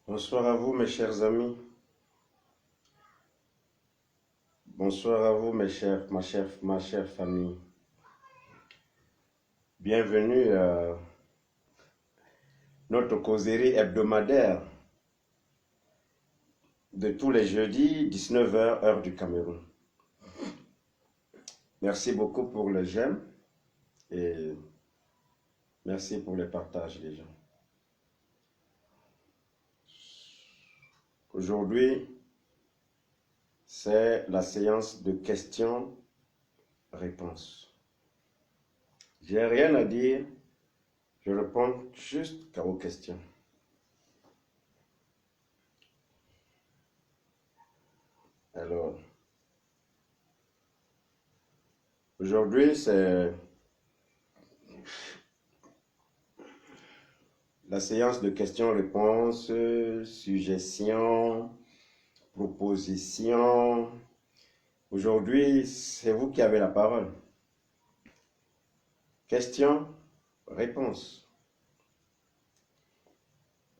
Bonsoir à vous, mes chers amis. Bonsoir à vous, ma chère famille. Bienvenue à notre causerie hebdomadaire de tous les jeudis, 19h, heure du Cameroun. Merci beaucoup pour les j'aime et merci pour les partages des gens. Aujourd'hui, c'est la séance de questions-réponses. J'ai rien à dire, je réponds juste aux questions. Alors, aujourd'hui, c'est la séance de questions-réponses, suggestions, propositions. Aujourd'hui, c'est vous qui avez la parole. Questions, réponses.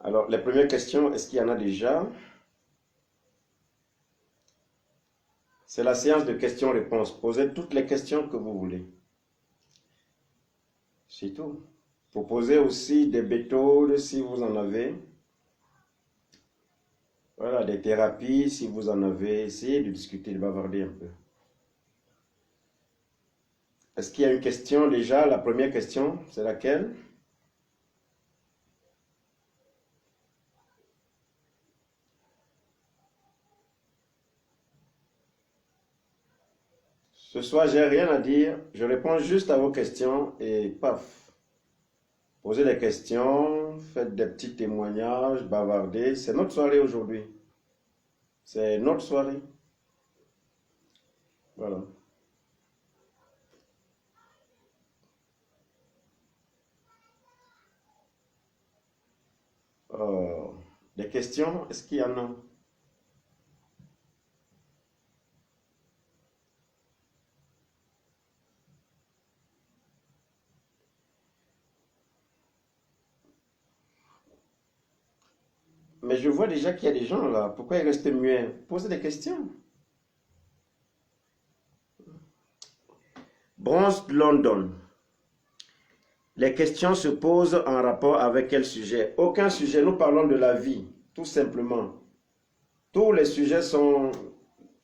Alors, les premières questions, est-ce qu'il y en a déjà? C'est la séance de questions-réponses. Posez toutes les questions que vous voulez. C'est tout. Proposez aussi des méthodes si vous en avez. Voilà, des thérapies si vous en avez. Essayez de discuter, de bavarder un peu. Est-ce qu'il y a une question déjà? La première question, c'est laquelle? Ce soir, j'ai rien à dire. Je réponds juste à vos questions et paf. Posez des questions, faites des petits témoignages, bavardez. C'est notre soirée aujourd'hui. C'est notre soirée. Voilà. Des questions, est-ce qu'il y en a? Mais je vois déjà qu'il y a des gens là. Pourquoi ils restent muets? Posez des questions. Bronze London. Les questions se posent en rapport avec quel sujet? Aucun sujet. Nous parlons de la vie, tout simplement. Tous les sujets sont...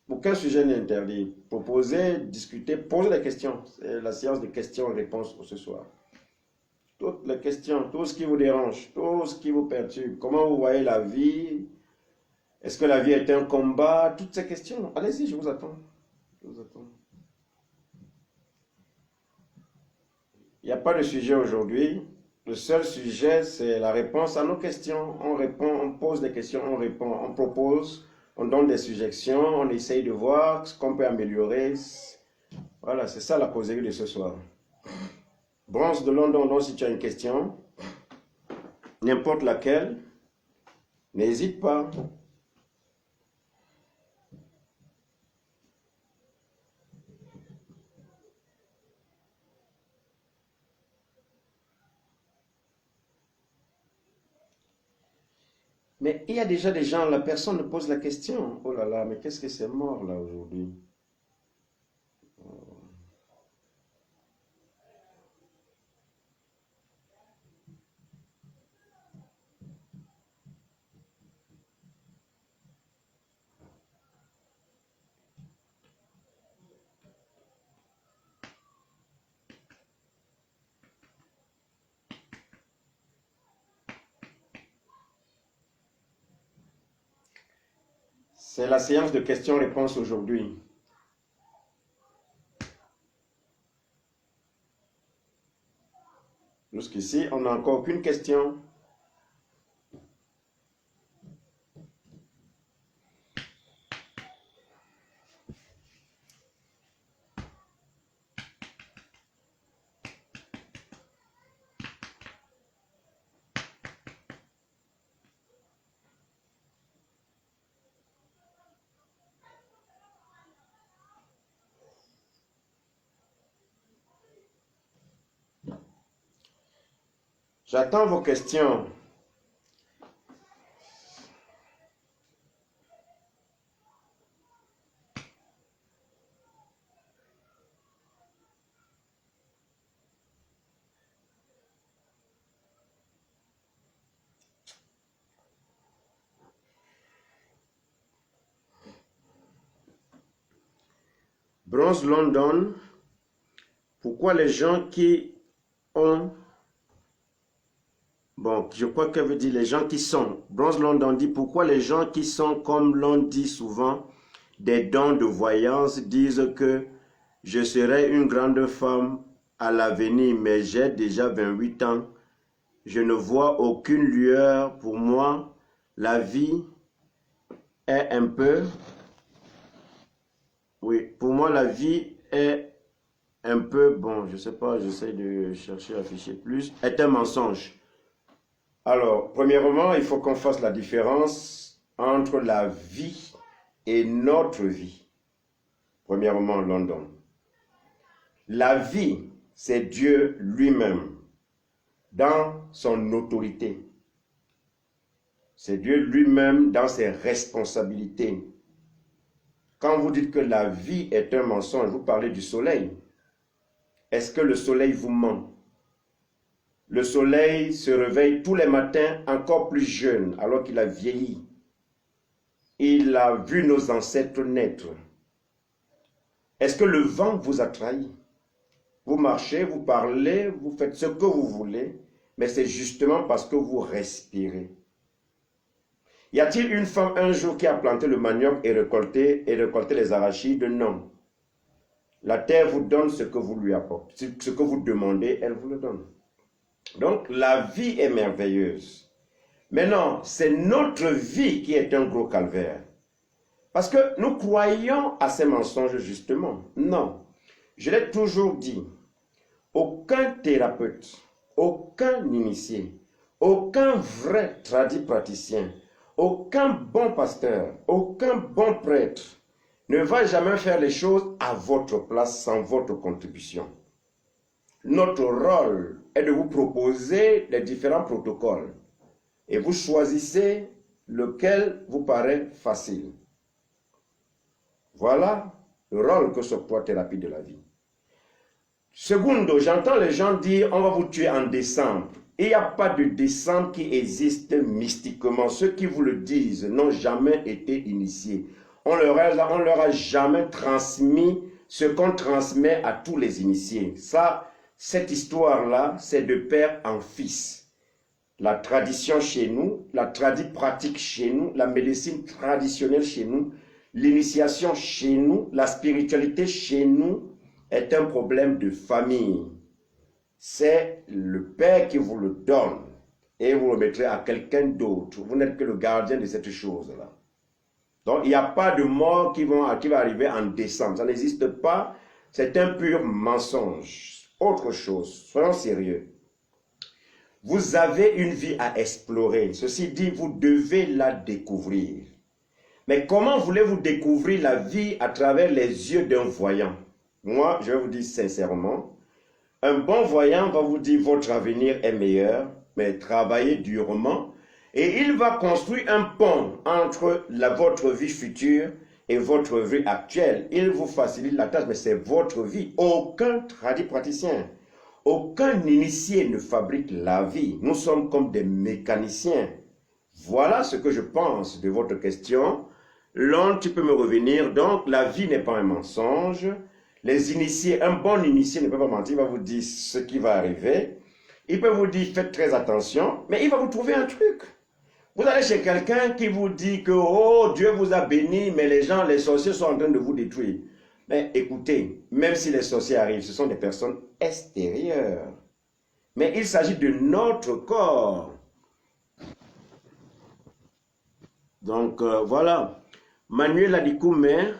Aucun sujet n'est interdit. Proposez, discutez, posez des questions. C'est la séance de questions-réponses ce soir. Toutes les questions, tout ce qui vous dérange, tout ce qui vous perturbe. Comment vous voyez la vie? Est-ce que la vie est un combat? Toutes ces questions. Allez-y, je vous attends. Je vous attends. Il n'y a pas de sujet aujourd'hui. Le seul sujet, c'est la réponse à nos questions. On répond, on pose des questions, on répond, on propose, on donne des suggestions, on essaye de voir ce qu'on peut améliorer. Voilà, c'est ça la causerie de ce soir. Bronze de London, donc si tu as une question, n'importe laquelle, n'hésite pas. Mais il y a déjà des gens, la personne ne pose la question. Oh là là, mais qu'est-ce que c'est mort là aujourd'hui? C'est la séance de questions-réponses aujourd'hui. Jusqu'ici, on n'a encore aucune question. J'attends vos questions. Bronze London, pourquoi les gens qui ont... Bon, je crois qu'elle veut dire les gens qui sont. Bronze London dit pourquoi les gens qui sont, comme l'on dit souvent, des dons de voyance disent que je serai une grande femme à l'avenir, mais j'ai déjà 28 ans. Je ne vois aucune lueur. Pour moi, la vie est un peu... Oui, pour moi, la vie est un peu... Bon, je sais pas, j'essaie de chercher à afficher plus. Est un mensonge. Alors, premièrement, il faut qu'on fasse la différence entre la vie et notre vie. Premièrement, London. La vie, c'est Dieu lui-même, dans son autorité. C'est Dieu lui-même dans ses responsabilités. Quand vous dites que la vie est un mensonge, vous parlez du soleil. Est-ce que le soleil vous ment? Le soleil se réveille tous les matins encore plus jeune, alors qu'il a vieilli. Il a vu nos ancêtres naître. Est-ce que le vent vous a trahi? Vous marchez, vous parlez, vous faites ce que vous voulez, mais c'est justement parce que vous respirez. Y a-t-il une femme un jour qui a planté le manioc et récolté les arachides? Non. La terre vous donne ce que vous lui apportez. Ce que vous demandez, elle vous le donne. Donc, la vie est merveilleuse. Maintenant, c'est notre vie qui est un gros calvaire. Parce que nous croyons à ces mensonges, justement. Non. Je l'ai toujours dit. Aucun thérapeute, aucun initié, aucun vrai praticien, aucun bon pasteur, aucun bon prêtre ne va jamais faire les choses à votre place sans votre contribution. Notre rôle est de vous proposer les différents protocoles et vous choisissez lequel vous paraît facile. Voilà le rôle que s'octroie Thérapie de la vie. Secondo, j'entends les gens dire on va vous tuer en décembre. Il n'y a pas de décembre qui existe mystiquement. Ceux qui vous le disent n'ont jamais été initiés. On leur a jamais transmis ce qu'on transmet à tous les initiés. Ça, cette histoire-là, c'est de père en fils. La tradition chez nous, la pratique chez nous, la médecine traditionnelle chez nous, l'initiation chez nous, la spiritualité chez nous est un problème de famille. C'est le père qui vous le donne et vous le mettrez à quelqu'un d'autre. Vous n'êtes que le gardien de cette chose-là. Donc, il n'y a pas de mort qui va arriver en décembre. Ça n'existe pas. C'est un pur mensonge. Autre chose, soyons sérieux. Vous avez une vie à explorer. Ceci dit, vous devez la découvrir. Mais comment voulez-vous découvrir la vie à travers les yeux d'un voyant? Moi, je vais vous dire sincèrement, un bon voyant va vous dire votre avenir est meilleur, mais travaillez durement et il va construire un pont entre votre vie future et votre vie actuelle. Il vous facilite la tâche, mais c'est votre vie. Aucun praticien, aucun initié ne fabrique la vie. Nous sommes comme des mécaniciens. Voilà ce que je pense de votre question. L'on, tu peux me revenir. Donc, la vie n'est pas un mensonge. Les initiés, un bon initié ne peut pas mentir. Il va vous dire ce qui va arriver. Il peut vous dire, faites très attention, mais il va vous trouver un truc. Vous allez chez quelqu'un qui vous dit que, oh, Dieu vous a béni, mais les sorciers sont en train de vous détruire. Mais écoutez, même si les sorciers arrivent, ce sont des personnes extérieures. Mais il s'agit de notre corps. Donc, voilà. Manuel Adikoumé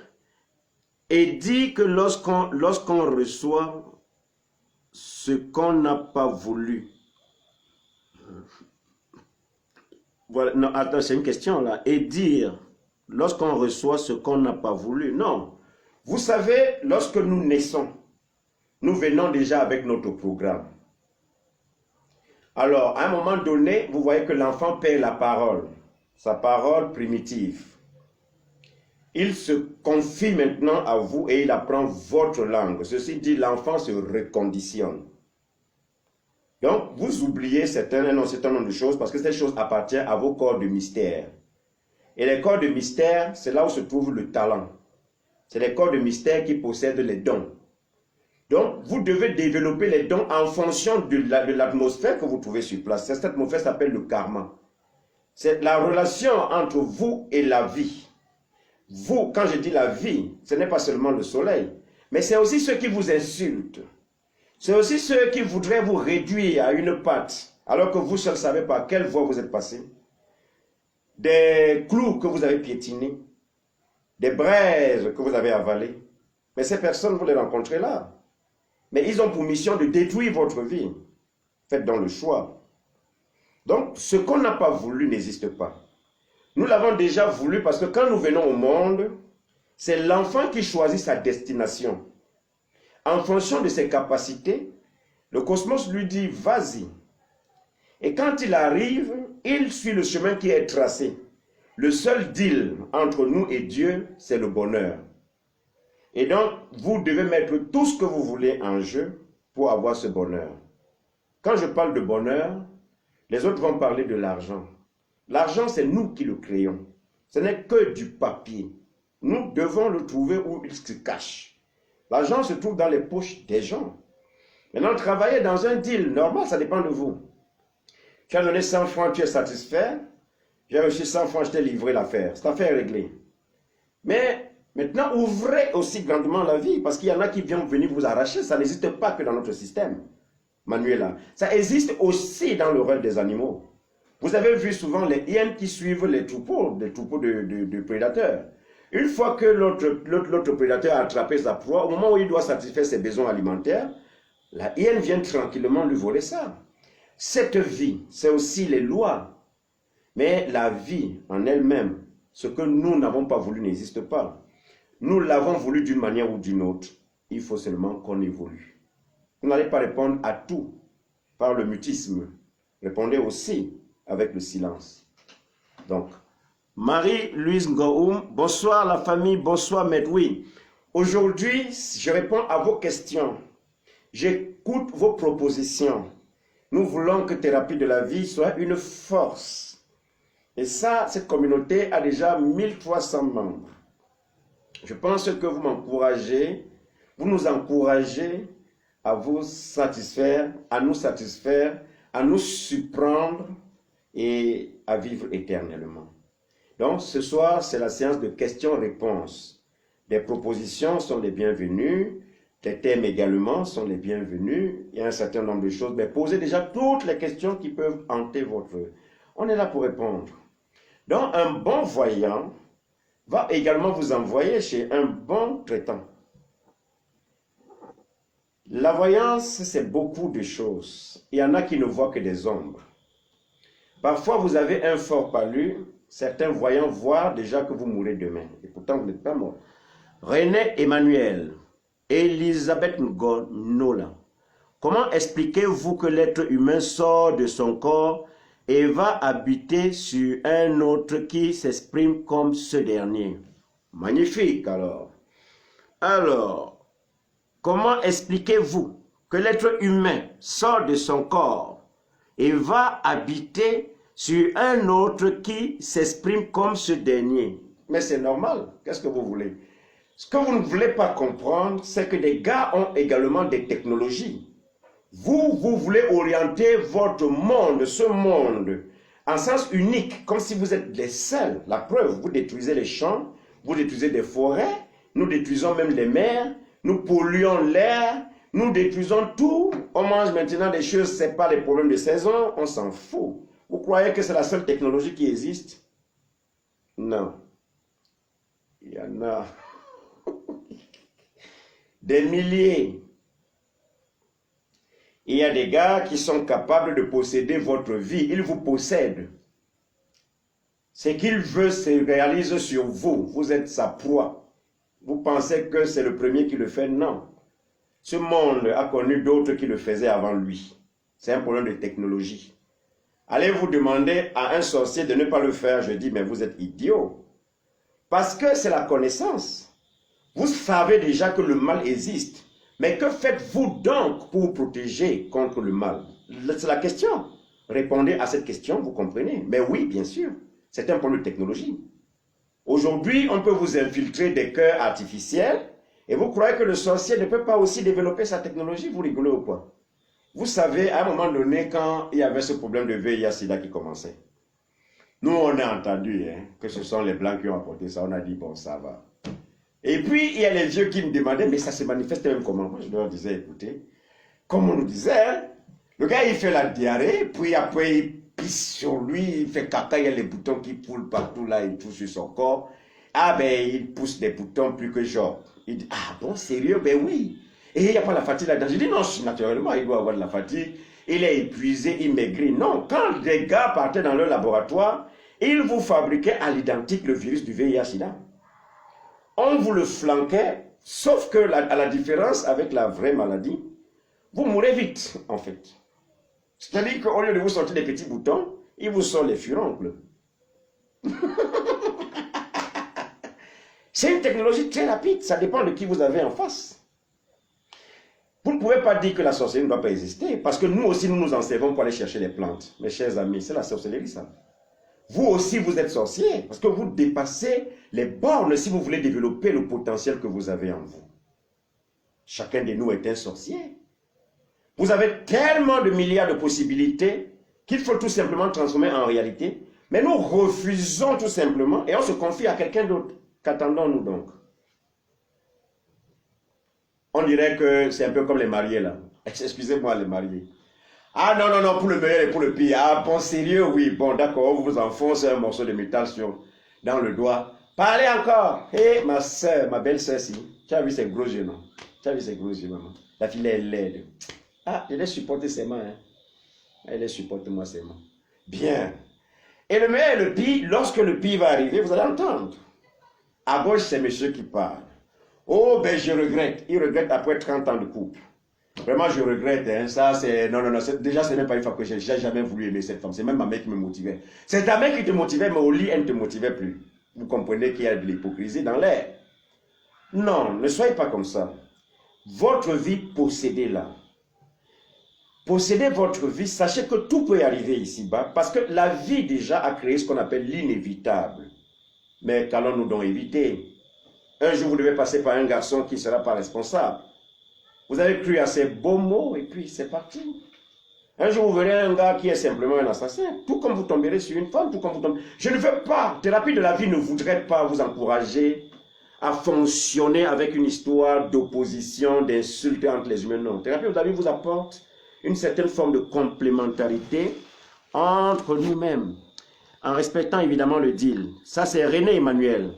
et dit que lorsqu'on reçoit ce qu'on n'a pas voulu. Voilà, non, attends, c'est une question là. Et dire, lorsqu'on reçoit ce qu'on n'a pas voulu. Non. Vous savez, lorsque nous naissons, nous venons déjà avec notre programme. Alors, à un moment donné, vous voyez que l'enfant perd la parole, sa parole primitive. Il se confie maintenant à vous et il apprend votre langue. Ceci dit, l'enfant se reconditionne. Donc, vous oubliez un certain nombre de choses parce que ces choses appartiennent à vos corps de mystère. Et les corps de mystère, c'est là où se trouve le talent. C'est les corps de mystère qui possèdent les dons. Donc, vous devez développer les dons en fonction de l'atmosphère que vous trouvez sur place. Cette atmosphère s'appelle le karma. C'est la relation entre vous et la vie. Vous, quand je dis la vie, ce n'est pas seulement le soleil, mais c'est aussi ceux qui vous insultent. C'est aussi ceux qui voudraient vous réduire à une patte, alors que vous seul savez par quelle voie vous êtes passé. Des clous que vous avez piétinés, des braises que vous avez avalées. Mais ces personnes, vous les rencontrez là. Mais ils ont pour mission de détruire votre vie. Faites donc le choix. Donc, ce qu'on n'a pas voulu n'existe pas. Nous l'avons déjà voulu parce que quand nous venons au monde, c'est l'enfant qui choisit sa destination. En fonction de ses capacités, le cosmos lui dit « vas-y ». Et quand il arrive, il suit le chemin qui est tracé. Le seul deal entre nous et Dieu, c'est le bonheur. Et donc, vous devez mettre tout ce que vous voulez en jeu pour avoir ce bonheur. Quand je parle de bonheur, les autres vont parler de l'argent. L'argent, c'est nous qui le créons. Ce n'est que du papier. Nous devons le trouver où il se cache. L'argent se trouve dans les poches des gens. Maintenant, travailler dans un deal normal, ça dépend de vous. Tu as donné 100 francs, tu es satisfait. J'ai reçu 100 francs, je t'ai livré l'affaire. Cette affaire est réglée. Mais maintenant, ouvrez aussi grandement la vie, parce qu'il y en a qui viennent venir vous arracher. Ça n'existe pas que dans notre système manuel. Ça existe aussi dans le règne des animaux. Vous avez vu souvent les hyènes qui suivent les troupeaux de prédateurs. Une fois que l'autre prédateur a attrapé sa proie, au moment où il doit satisfaire ses besoins alimentaires, la hyène vient tranquillement lui voler ça. Cette vie, c'est aussi les lois. Mais la vie en elle-même, ce que nous n'avons pas voulu n'existe pas. Nous l'avons voulu d'une manière ou d'une autre. Il faut seulement qu'on évolue. Vous n'allez pas répondre à tout par le mutisme. Répondez aussi avec le silence. Donc, Marie-Louise Ngoum, bonsoir la famille, bonsoir Maître. Oui, aujourd'hui, je réponds à vos questions. J'écoute vos propositions. Nous voulons que Thérapie de la vie soit une force. Et ça, cette communauté a déjà 1300 membres. Je pense que vous m'encouragez, vous nous encouragez à vous satisfaire, à nous satisfaire, à nous surprendre et à vivre éternellement. Donc ce soir, c'est la séance de questions-réponses. Des propositions sont les bienvenues, des thèmes également sont les bienvenus. Il y a un certain nombre de choses, mais posez déjà toutes les questions qui peuvent hanter votre... On est là pour répondre. Donc un bon voyant va également vous envoyer chez un bon traitant. La voyance, c'est beaucoup de choses. Il y en a qui ne voient que des ombres. Parfois, vous avez un fort palu. Certains voyants voient déjà que vous mourrez demain. Et pourtant, vous n'êtes pas mort. René Emmanuel, Elisabeth Nola. Comment expliquez-vous que l'être humain sort de son corps et va habiter sur un autre qui s'exprime comme ce dernier? Magnifique alors. Alors, comment expliquez-vous que l'être humain sort de son corps et va habiter sur un autre qui s'exprime comme ce dernier? Mais c'est normal, qu'est-ce que vous voulez? Ce que vous ne voulez pas comprendre, c'est que les gars ont également des technologies. Vous voulez orienter votre monde, ce monde, en sens unique, comme si vous êtes les seuls. La preuve, vous détruisez les champs, vous détruisez des forêts, nous détruisons même les mers, nous polluons l'air, nous détruisons tout. On mange maintenant des choses, ce n'est pas les problèmes de saison, on s'en fout. Vous croyez que c'est la seule technologie qui existe? Non. Il y en a des milliers. Il y a des gars qui sont capables de posséder votre vie. Ils vous possèdent. Ce qu'il veut se réalise sur vous. Vous êtes sa proie. Vous pensez que c'est le premier qui le fait? Non. Ce monde a connu d'autres qui le faisaient avant lui. C'est un problème de technologie. Allez vous demander à un sorcier de ne pas le faire. Je dis, mais vous êtes idiot. Parce que c'est la connaissance. Vous savez déjà que le mal existe. Mais que faites-vous donc pour vous protéger contre le mal? C'est la question. Répondez à cette question, vous comprenez. Mais oui, bien sûr. C'est un problème de technologie. Aujourd'hui, on peut vous infiltrer des cœurs artificiels et vous croyez que le sorcier ne peut pas aussi développer sa technologie? Vous rigolez ou quoi? Vous savez, à un moment donné, quand il y avait ce problème de VIH-Sida qui commençait, nous, on a entendu que ce sont les Blancs qui ont apporté ça. On a dit, bon, ça va. Et puis, il y a les vieux qui me demandaient, mais ça se manifeste même comment? Moi, je leur disais, écoutez, comme on nous disait, le gars, il fait la diarrhée, puis après, il pisse sur lui, il fait caca, il y a les boutons qui poulent partout là et tout sur son corps. Ah ben, il pousse des boutons plus que genre. Il dit, ah bon, sérieux? Ben oui. Et il n'y a pas la fatigue là-dedans. Je dis, non, naturellement, il doit avoir de la fatigue. Il est épuisé, il maigrit. Non, quand des gars partaient dans leur laboratoire, ils vous fabriquaient à l'identique le virus du VIH-Sida. On vous le flanquait, sauf que à la différence avec la vraie maladie, vous mourrez vite, en fait. C'est-à-dire qu'au lieu de vous sortir des petits boutons, ils vous sortent les furoncles. C'est une technologie très rapide, ça dépend de qui vous avez en face. Vous ne pouvez pas dire que la sorcellerie ne doit pas exister, parce que nous aussi, nous nous en servons pour aller chercher les plantes. Mes chers amis, c'est la sorcellerie, ça. Vous aussi, vous êtes sorcier, parce que vous dépassez les bornes si vous voulez développer le potentiel que vous avez en vous. Chacun de nous est un sorcier. Vous avez tellement de milliards de possibilités qu'il faut tout simplement transformer en réalité, mais nous refusons tout simplement et on se confie à quelqu'un d'autre. Qu'attendons-nous donc? On dirait que c'est un peu comme les mariés là. Excusez-moi les mariés. Ah non, non, non, pour le meilleur et pour le pire. Ah bon, sérieux, oui. Bon, d'accord, on vous enfonce un morceau de métal dans le doigt. Parlez encore. Hé, ma soeur, ma belle-sœur, si. Tu as vu ces gros yeux, non? Tu as vu ces gros yeux, maman? La fille est laide. Ah, je l'ai supporté ses mains. Hein. Elle les supporte, moi, ses mains. Bien. Et le meilleur et le pire, lorsque le pire va arriver, vous allez entendre. À gauche, c'est monsieur qui parle. Oh, ben je regrette. Il regrette après 30 ans de couple. Vraiment, je regrette. Hein. Ça, c'est... Non, non, non. Déjà, c'est même pas une fois que j'ai jamais voulu aimer cette femme. C'est même ma mère qui me motivait. C'est ta mère qui te motivait, mais au lit, elle ne te motivait plus. Vous comprenez qu'il y a de l'hypocrisie dans l'air. Non, ne soyez pas comme ça. Votre vie, possédez-la. Possédez votre vie. Sachez que tout peut arriver ici-bas. Parce que la vie, déjà, a créé ce qu'on appelle l'inévitable. Mais qu'allons-nous donc éviter? Un jour, vous devez passer par un garçon qui ne sera pas responsable. Vous avez cru à ces beaux mots et puis c'est parti. Un jour, vous verrez un gars qui est simplement un assassin. Tout comme vous tomberez sur une femme, tout comme vous tomberez... Je ne veux pas, thérapie de la vie ne voudrait pas vous encourager à fonctionner avec une histoire d'opposition, d'insultes entre les humains. Non, thérapie de la vie vous apporte une certaine forme de complémentarité entre nous-mêmes, en respectant évidemment le deal. Ça, c'est René Emmanuel.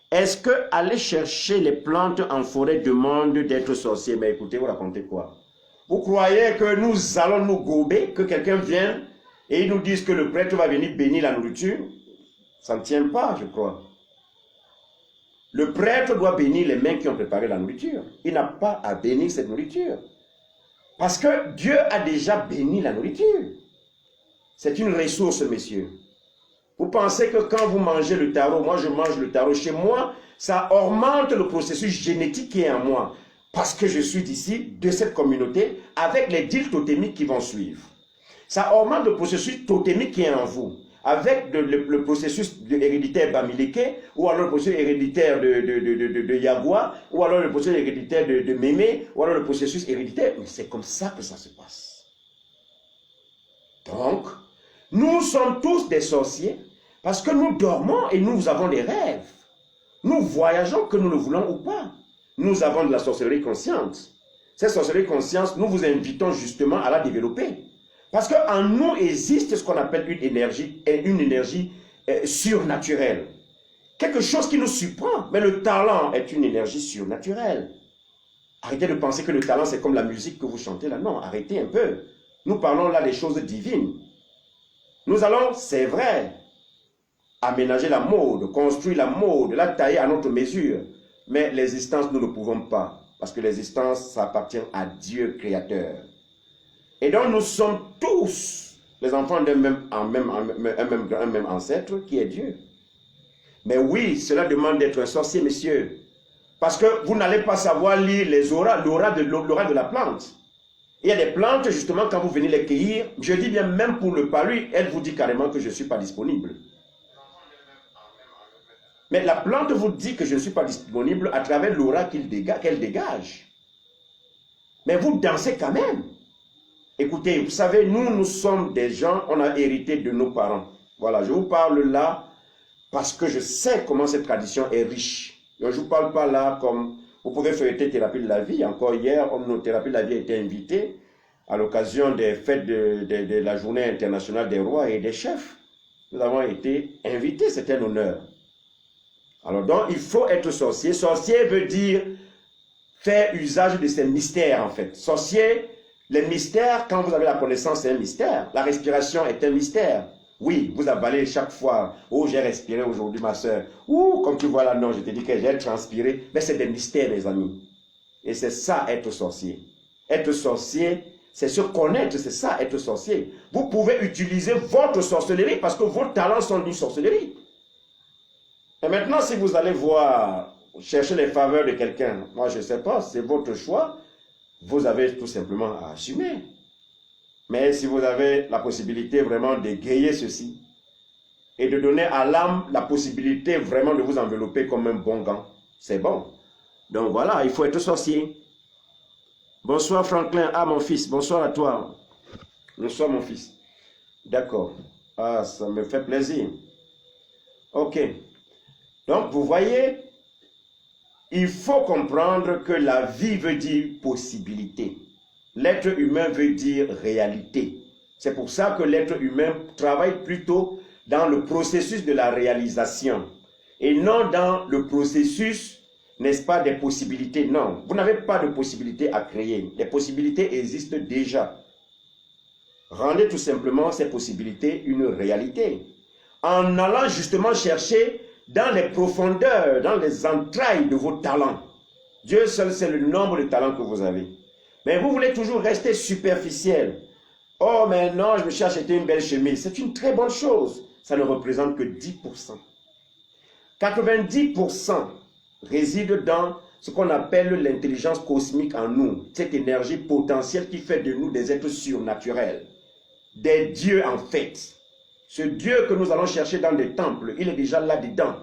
Est-ce que aller chercher les plantes en forêt demande d'être sorcier? Mais écoutez, vous racontez quoi? Vous croyez que nous allons nous gober, que quelqu'un vienne et il nous dise que le prêtre va venir bénir la nourriture? Ça ne tient pas, je crois. Le prêtre doit bénir les mains qui ont préparé la nourriture. Il n'a pas à bénir cette nourriture. Parce que Dieu a déjà béni la nourriture. C'est une ressource, messieurs. Vous pensez que quand vous mangez le taro, moi je mange le taro chez moi, ça augmente le processus génétique qui est en moi. Parce que je suis d'ici, de cette communauté, avec les deals totémiques qui vont suivre. Ça augmente le processus totémique qui est en vous. Avec le processus héréditaire Bamileke, ou alors le processus héréditaire de Yagua, ou alors le processus héréditaire de Mémé, ou alors le processus héréditaire. Mais c'est comme ça que ça se passe. Donc, nous sommes tous des sorciers parce que nous dormons et nous avons des rêves. Nous voyageons que nous le voulons ou pas. Nous avons de la sorcellerie consciente. Cette sorcellerie consciente, nous vous invitons justement à la développer. Parce qu'en nous existe ce qu'on appelle une énergie surnaturelle. Quelque chose qui nous surprend. Mais le talent est une énergie surnaturelle. Arrêtez de penser que le talent c'est comme la musique que vous chantez là. Non, arrêtez un peu. Nous parlons là des choses divines. Nous allons, c'est vrai, aménager la mode, construire la mode, la tailler à notre mesure. Mais l'existence, nous ne pouvons pas. Parce que l'existence, ça appartient à Dieu créateur. Et donc nous sommes tous les enfants d'un même ancêtre qui est Dieu. Mais oui, cela demande d'être un sorcier, messieurs. Parce que vous n'allez pas savoir lire les auras, l'aura de la plante. Il y a des plantes, justement, quand vous venez les cueillir, je dis bien, même pour le palu, elle vous dit carrément que je ne suis pas disponible. Mais la plante vous dit que je ne suis pas disponible à travers l'aura qu'elle dégage. Mais vous dansez quand même. Écoutez, vous savez, nous sommes des gens, on a hérité de nos parents. Voilà, je vous parle là parce que je sais comment cette tradition est riche. Donc, je ne vous parle pas là comme vous pouvez feuilleter Thérapie de la vie. Encore hier, nos Thérapies de la vie a été invité à l'occasion des fêtes de la Journée internationale des rois et des chefs. Nous avons été invités, c'est un honneur. Alors donc, il faut être sorcier. Sorcier veut dire faire usage de ces mystères en fait. Sorcier, les mystères, quand vous avez la connaissance, c'est un mystère. La respiration est un mystère. Oui, vous avalez chaque fois. Oh, j'ai respiré aujourd'hui, ma soeur. Ouh, comme tu vois là, non, je te dis que j'ai transpiré. Mais c'est des mystères, mes amis. Et c'est ça, être sorcier. Être sorcier, c'est se connaître, c'est ça, être sorcier. Vous pouvez utiliser votre sorcellerie parce que vos talents sont d'une sorcellerie. Et maintenant, si vous allez voir, chercher les faveurs de quelqu'un, moi je ne sais pas, c'est votre choix, vous avez tout simplement à assumer. Mais si vous avez la possibilité vraiment d'égayer ceci et de donner à l'âme la possibilité vraiment de vous envelopper comme un bon gant, c'est bon. Donc voilà, il faut être sorcier. Bonsoir Franklin, ah mon fils, bonsoir à toi. Bonsoir mon fils. D'accord. Ah, ça me fait plaisir. Ok. Donc vous voyez, il faut comprendre que la vie veut dire possibilité. L'être humain veut dire réalité. C'est pour ça que l'être humain travaille plutôt dans le processus de la réalisation et non dans le processus, n'est-ce pas, des possibilités. Non, vous n'avez pas de possibilités à créer. Les possibilités existent déjà. Rendez tout simplement ces possibilités une réalité en allant justement chercher dans les profondeurs, dans les entrailles de vos talents. Dieu seul sait le nombre de talents que vous avez. Mais vous voulez toujours rester superficiel. Oh, mais non, je me suis acheté une belle chemise. C'est une très bonne chose. Ça ne représente que 10%. 90% réside dans ce qu'on appelle l'intelligence cosmique en nous. Cette énergie potentielle qui fait de nous des êtres surnaturels. Des dieux en fait. Ce Dieu que nous allons chercher dans des temples, il est déjà là-dedans.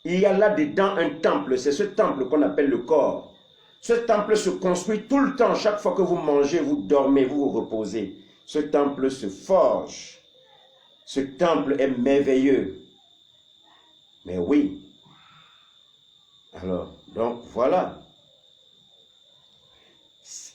Il y a là-dedans un temple. C'est ce temple qu'on appelle le corps. Ce temple se construit tout le temps. Chaque fois que vous mangez, vous dormez, vous vous reposez. Ce temple se forge. Ce temple est merveilleux. Mais oui. Alors, donc voilà.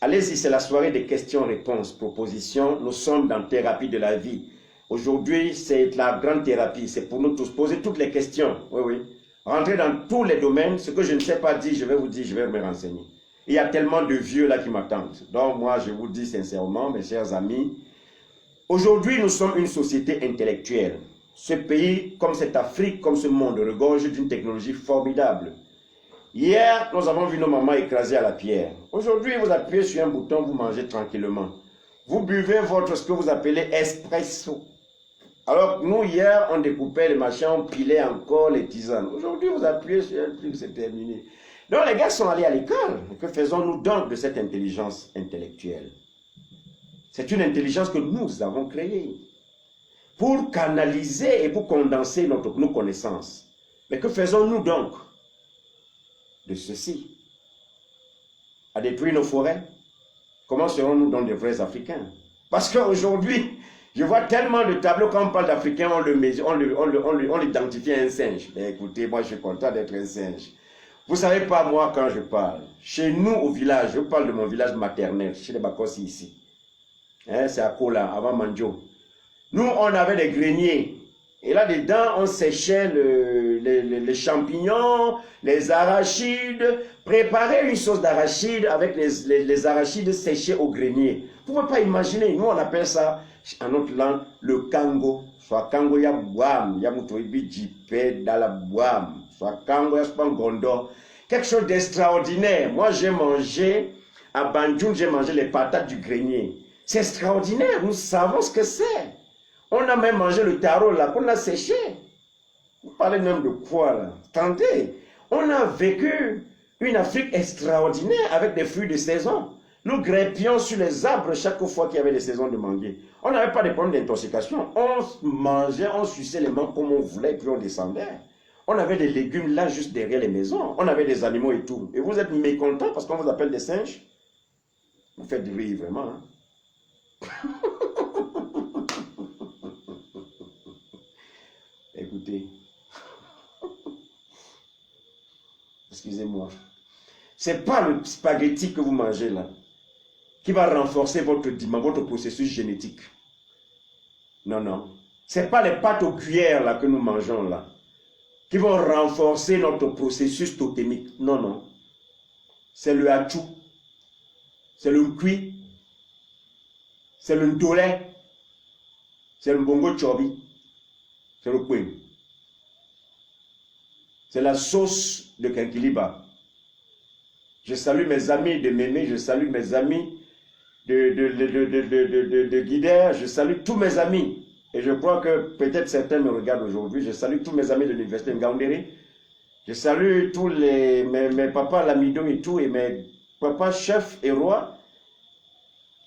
Allez-y, c'est la soirée des questions-réponses, propositions. Nous sommes dans Thérapie de la vie. Aujourd'hui, c'est la grande thérapie. C'est pour nous tous poser toutes les questions. Oui, oui. Rentrez dans tous les domaines. Ce que je ne sais pas dire, je vais vous dire, je vais me renseigner. Il y a tellement de vieux là qui m'attendent. Donc moi, je vous dis sincèrement, mes chers amis, aujourd'hui, nous sommes une société intellectuelle. Ce pays, comme cette Afrique, comme ce monde, regorge d'une technologie formidable. Hier, nous avons vu nos mamans écrasées à la pierre. Aujourd'hui, vous appuyez sur un bouton, vous mangez tranquillement. Vous buvez ce que vous appelez espresso. Alors, nous, hier, on découpait les machins, on pilait encore les tisanes. Aujourd'hui, vous appuyez sur un truc, c'est terminé. Donc, les gars sont allés à l'école. Que faisons-nous donc de cette intelligence intellectuelle? C'est une intelligence que nous avons créée pour canaliser et pour condenser nos connaissances. Mais que faisons-nous donc de ceci? À détruire nos forêts? Comment serons-nous donc des vrais Africains? Parce qu'aujourd'hui, je vois tellement de tableaux, quand on parle d'Africains, on l'identifie à un singe. Mais écoutez, moi je suis content d'être un singe. Vous ne savez pas moi quand je parle. Chez nous au village, je parle de mon village maternel, chez les Bakossi ici. Hein, c'est à Kola, avant Mandjo. Nous, on avait des greniers. Et là-dedans, on séchait les champignons, les arachides. Préparer une sauce d'arachide avec les arachides séchés au grenier. Vous ne pouvez pas imaginer. Nous, on appelle ça, en notre langue, le kango. Soit kango ya boam, ya mutoibi jipe dans la boam. Soit kango ya spangondo. Quelque chose d'extraordinaire. Moi, j'ai mangé, à Banjoun, j'ai mangé les patates du grenier. C'est extraordinaire. Nous savons ce que c'est. On a même mangé le taro là, qu'on a séché. Vous parlez même de quoi là? Attendez, on a vécu une Afrique extraordinaire avec des fruits de saison. Nous grimpions sur les arbres chaque fois qu'il y avait des saisons de manguier. On n'avait pas de problème d'intoxication. On mangeait, on suçait les mangues comme on voulait et puis on descendait. On avait des légumes là, juste derrière les maisons. On avait des animaux et tout. Et vous êtes mécontents parce qu'on vous appelle des singes? Vous faites du rire, vraiment. Hein? Écoutez. Excusez-moi. C'est pas le spaghetti que vous mangez là qui va renforcer votre processus génétique. Non, non. C'est pas les pâtes aux cuillères là que nous mangeons là qui vont renforcer notre processus totémique. Non, non. C'est le hachou. C'est le cuit. C'est le ndolé. C'est le bongo chobi. C'est le queen. C'est la sauce de Kinkiliba. Je salue mes amis de Mémé, je salue mes amis de Guidère, je salue tous mes amis. Et je crois que peut-être certains me regardent aujourd'hui. Je salue tous mes amis de l'université de Ngaoundéré. Je salue tous mes papas Lamido et tout, et mes papas chefs et rois.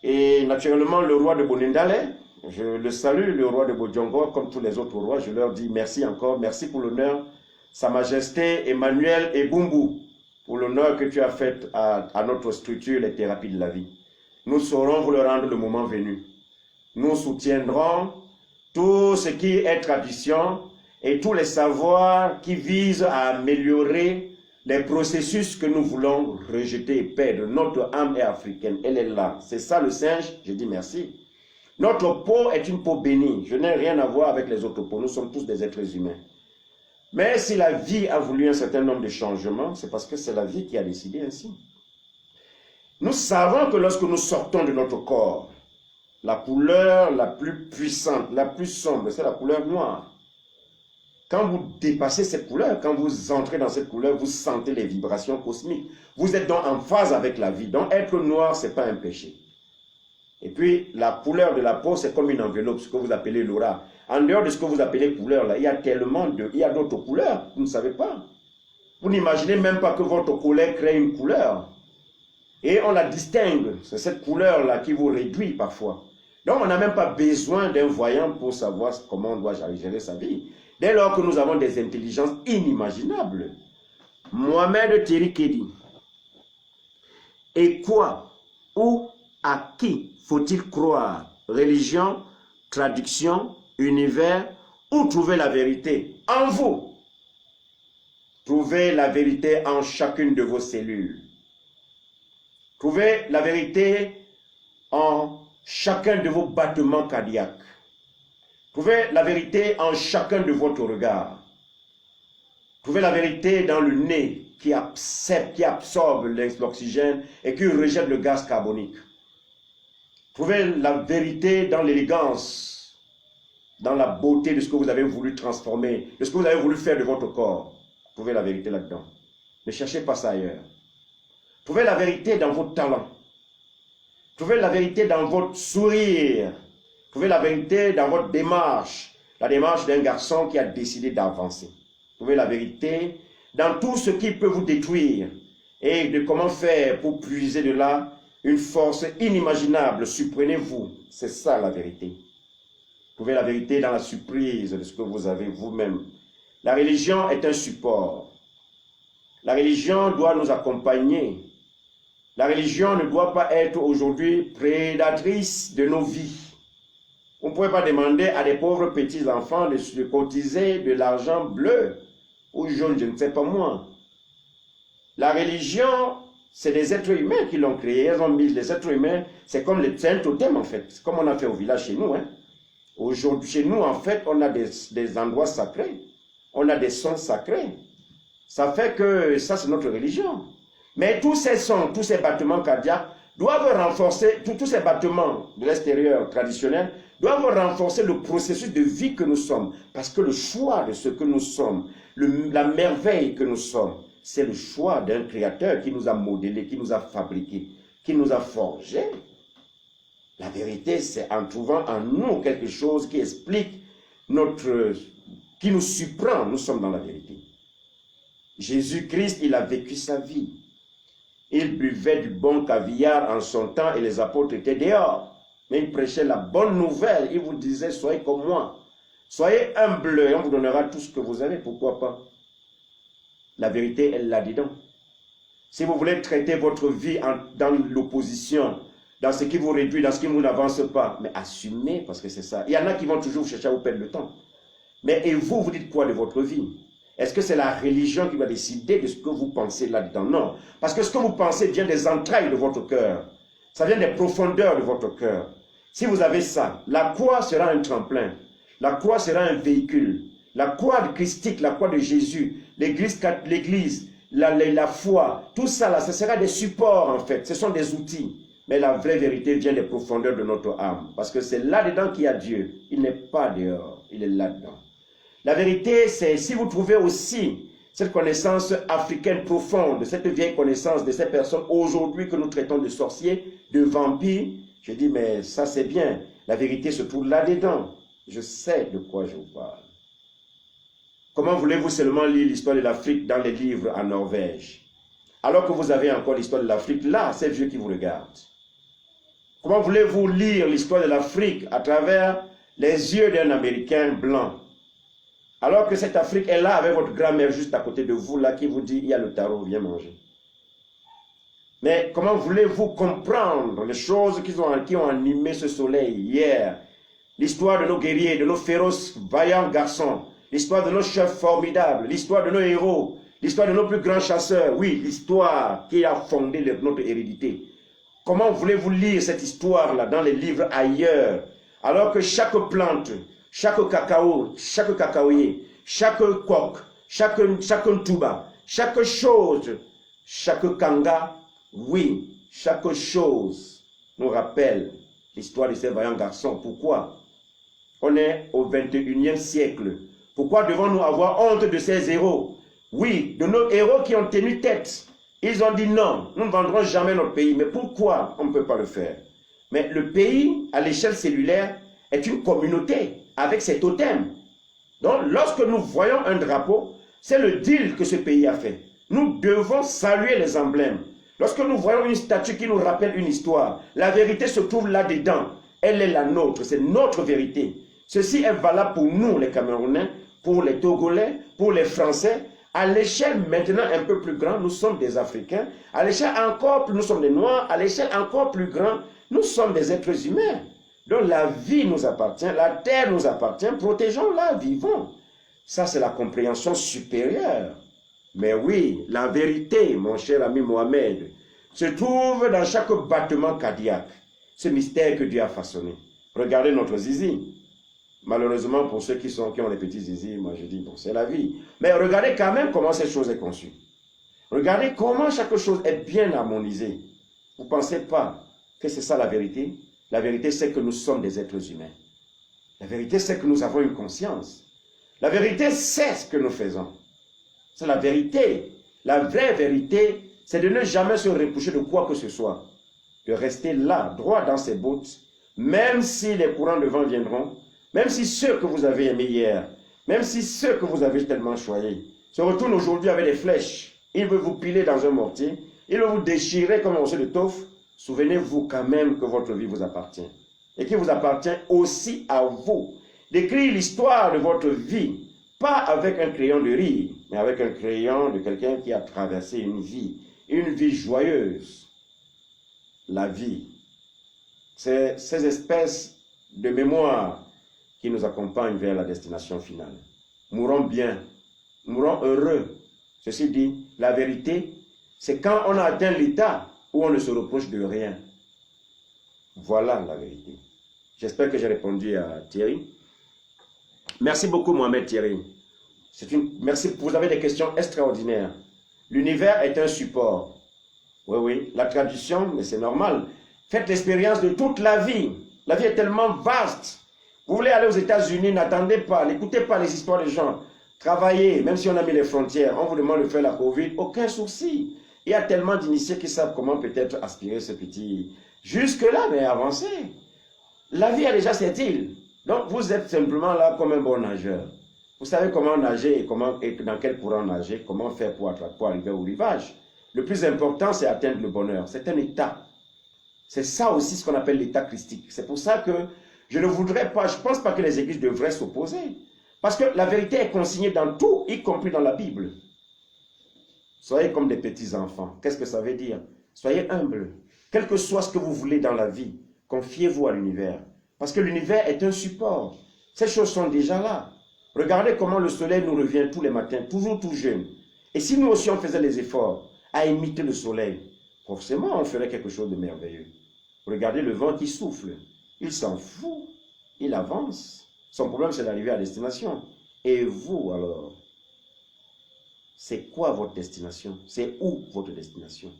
Et naturellement le roi de Bonindale. Je le salue, le roi de Bodjongo, comme tous les autres rois. Je leur dis merci encore, merci pour l'honneur. Sa Majesté Emmanuel Ebumbu, pour l'honneur que tu as fait à notre structure, les thérapies de la vie. Nous saurons vous le rendre le moment venu. Nous soutiendrons tout ce qui est tradition et tous les savoirs qui visent à améliorer les processus que nous voulons rejeter et perdre. Notre âme est africaine, elle est là. C'est ça le singe, je dis merci. Notre peau est une peau bénie. Je n'ai rien à voir avec les autres peaux. Nous sommes tous des êtres humains. Mais si la vie a voulu un certain nombre de changements, c'est parce que c'est la vie qui a décidé ainsi. Nous savons que lorsque nous sortons de notre corps, la couleur la plus puissante, la plus sombre, c'est la couleur noire. Quand vous dépassez cette couleur, quand vous entrez dans cette couleur, vous sentez les vibrations cosmiques. Vous êtes donc en phase avec la vie. Donc être noir, ce n'est pas un péché. Et puis, la couleur de la peau, c'est comme une enveloppe, ce que vous appelez l'aura. En dehors de ce que vous appelez couleur, là, il y a tellement de... Il y a d'autres couleurs, vous ne savez pas. Vous n'imaginez même pas que votre colère crée une couleur. Et on la distingue. C'est cette couleur-là qui vous réduit parfois. Donc, on n'a même pas besoin d'un voyant pour savoir comment on doit gérer sa vie. Dès lors que nous avons des intelligences inimaginables. Mohamed Terikedi. Et quoi? Où? À qui faut-il croire? Religion, traduction, univers, ou trouver la vérité? En vous. Trouvez la vérité en chacune de vos cellules. Trouvez la vérité en chacun de vos battements cardiaques. Trouvez la vérité en chacun de votre regard. Trouvez la vérité dans le nez qui absorbe l'oxygène et qui rejette le gaz carbonique. Trouvez la vérité dans l'élégance, dans la beauté de ce que vous avez voulu transformer, de ce que vous avez voulu faire de votre corps. Trouvez la vérité là-dedans. Ne cherchez pas ça ailleurs. Trouvez la vérité dans vos talents. Trouvez la vérité dans votre sourire. Trouvez la vérité dans votre démarche. La démarche d'un garçon qui a décidé d'avancer. Trouvez la vérité dans tout ce qui peut vous détruire. Et de comment faire pour puiser de là une force inimaginable. Surprenez-vous. C'est ça la vérité. Trouvez la vérité dans la surprise de ce que vous avez vous-même. La religion est un support. La religion doit nous accompagner. La religion ne doit pas être aujourd'hui prédatrice de nos vies. On ne pouvait pas demander à des pauvres petits-enfants de cotiser de l'argent bleu ou jaune, je ne sais pas moi. La religion, c'est des êtres humains qui l'ont créé. Ils ont mis les êtres humains, c'est comme un totem en fait. C'est comme on a fait au village chez nous. Hein. Aujourd'hui, chez nous, en fait, on a des endroits sacrés. On a des sons sacrés. Ça fait que ça, c'est notre religion. Mais tous ces sons, tous ces battements cardiaques doivent renforcer, tous ces battements de l'extérieur traditionnel doivent renforcer le processus de vie que nous sommes. Parce que le choix de ce que nous sommes, la merveille que nous sommes, c'est le choix d'un créateur qui nous a modelés, qui nous a fabriqués, qui nous a forgés. La vérité, c'est en trouvant en nous quelque chose qui explique qui nous surprend, nous sommes dans la vérité. Jésus-Christ, il a vécu sa vie. Il buvait du bon caviar en son temps et les apôtres étaient dehors. Mais il prêchait la bonne nouvelle. Il vous disait, soyez comme moi. Soyez humble et on vous donnera tout ce que vous avez. Pourquoi pas? La vérité, elle est là-dedans. Si vous voulez traiter votre vie dans l'opposition, dans ce qui vous réduit, dans ce qui ne vous avance pas, mais assumez, parce que c'est ça. Il y en a qui vont toujours chercher à vous perdre le temps. Mais et vous, vous dites quoi de votre vie? Est-ce que c'est la religion qui va décider de ce que vous pensez là-dedans? Non. Parce que ce que vous pensez vient des entrailles de votre cœur. Ça vient des profondeurs de votre cœur. Si vous avez ça, la croix sera un tremplin. La croix sera un véhicule. La croix de Christique, la croix de Jésus, l'église, la foi, tout ça là, ce sera des supports en fait. Ce sont des outils. Mais la vraie vérité vient des profondeurs de notre âme. Parce que c'est là-dedans qu'il y a Dieu. Il n'est pas dehors, il est là-dedans. La vérité, c'est si vous trouvez aussi cette connaissance africaine profonde, cette vieille connaissance de ces personnes aujourd'hui que nous traitons de sorciers, de vampires, je dis, mais ça c'est bien. La vérité se trouve là-dedans. Je sais de quoi je vous parle. Comment voulez-vous seulement lire l'histoire de l'Afrique dans les livres en Norvège, alors que vous avez encore l'histoire de l'Afrique là, ces vieux qui vous regardent? Comment voulez-vous lire l'histoire de l'Afrique à travers les yeux d'un Américain blanc, alors que cette Afrique est là avec votre grand-mère juste à côté de vous, là, qui vous dit, il y a le tarot, viens manger. Mais comment voulez-vous comprendre les choses qui ont animé ce soleil hier? L'histoire de nos guerriers, de nos féroces, vaillants garçons, l'histoire de nos chefs formidables, l'histoire de nos héros, l'histoire de nos plus grands chasseurs, oui, l'histoire qui a fondé notre hérédité. Comment voulez-vous lire cette histoire-là dans les livres ailleurs, alors que chaque plante, chaque cacao, chaque cacaoyer, chaque coq, chaque tuba, chaque chose, chaque kanga, oui, chaque chose nous rappelle l'histoire de ces vaillants garçons. Pourquoi? On est au 21e siècle. Pourquoi devons-nous avoir honte de ces héros? Oui, de nos héros qui ont tenu tête. Ils ont dit non, nous ne vendrons jamais notre pays. Mais pourquoi on ne peut pas le faire? Mais le pays, à l'échelle cellulaire, est une communauté avec ses totems. Donc, lorsque nous voyons un drapeau, c'est le deal que ce pays a fait. Nous devons saluer les emblèmes. Lorsque nous voyons une statue qui nous rappelle une histoire, la vérité se trouve là-dedans. Elle est la nôtre, c'est notre vérité. Ceci est valable pour nous, les Camerounais, pour les Togolais, pour les Français. À l'échelle maintenant un peu plus grande, nous sommes des Africains. À l'échelle encore plus, nous sommes des Noirs. À l'échelle encore plus grande, nous sommes des êtres humains. Donc la vie nous appartient, la terre nous appartient, protégeons-la, vivons. Ça, c'est la compréhension supérieure. Mais oui, la vérité, mon cher ami Mohamed, se trouve dans chaque battement cardiaque. Ce mystère que Dieu a façonné. Regardez notre zizi. Malheureusement, pour ceux qui ont les petits zizi, moi je dis, bon, c'est la vie. Mais regardez quand même comment cette chose est conçue. Regardez comment chaque chose est bien harmonisée. Vous ne pensez pas que c'est ça la vérité? La vérité, c'est que nous sommes des êtres humains. La vérité, c'est que nous avons une conscience. La vérité, c'est ce que nous faisons. C'est la vérité. La vraie vérité, c'est de ne jamais se reprocher de quoi que ce soit. De rester là, droit dans ses bottes, même si les courants de vent viendront, même si ceux que vous avez aimés hier, même si ceux que vous avez tellement choyés, se retournent aujourd'hui avec des flèches. Ils veulent vous piler dans un mortier, ils veulent vous déchirer comme un morceau de toffe. Souvenez-vous quand même que votre vie vous appartient. Et qu'il vous appartient aussi à vous d'écrire l'histoire de votre vie, pas avec un crayon de rire, mais avec un crayon de quelqu'un qui a traversé une vie joyeuse. La vie, c'est ces espèces de mémoires qui nous accompagnent vers la destination finale. Mourons bien, mourons heureux. Ceci dit, la vérité, c'est quand on a atteint l'état où on ne se reproche de rien. Voilà la vérité. J'espère que j'ai répondu à Thierry. Merci beaucoup, Mohamed Thierry. Merci, vous avez des questions extraordinaires. L'univers est un support. Oui, la traduction, mais c'est normal. Faites l'expérience de toute la vie. La vie est tellement vaste. Vous voulez aller aux États-Unis, n'attendez pas, n'écoutez pas les histoires des gens. Travaillez, même si on a mis les frontières, on vous demande de faire la Covid, aucun souci. Il y a tellement d'initiés qui savent comment peut-être aspirer ce petit... Jusque-là, mais avancez. La vie a déjà cette île. Donc, vous êtes simplement là comme un bon nageur. Vous savez comment nager et dans quel courant nager, comment faire pour arriver au rivage. Le plus important, c'est atteindre le bonheur. C'est un état. C'est ça aussi ce qu'on appelle l'état christique. C'est pour ça que je ne voudrais pas, je ne pense pas que les églises devraient s'opposer. Parce que la vérité est consignée dans tout, y compris dans la Bible. Soyez comme des petits-enfants. Qu'est-ce que ça veut dire? Soyez humbles. Quel que soit ce que vous voulez dans la vie, confiez-vous à l'univers. Parce que l'univers est un support. Ces choses sont déjà là. Regardez comment le soleil nous revient tous les matins, toujours tout jeune. Et si nous aussi on faisait les efforts à imiter le soleil, forcément on ferait quelque chose de merveilleux. Regardez le vent qui souffle. Il s'en fout. Il avance. Son problème c'est d'arriver à destination. Et vous alors? C'est quoi votre destination? C'est où votre destination?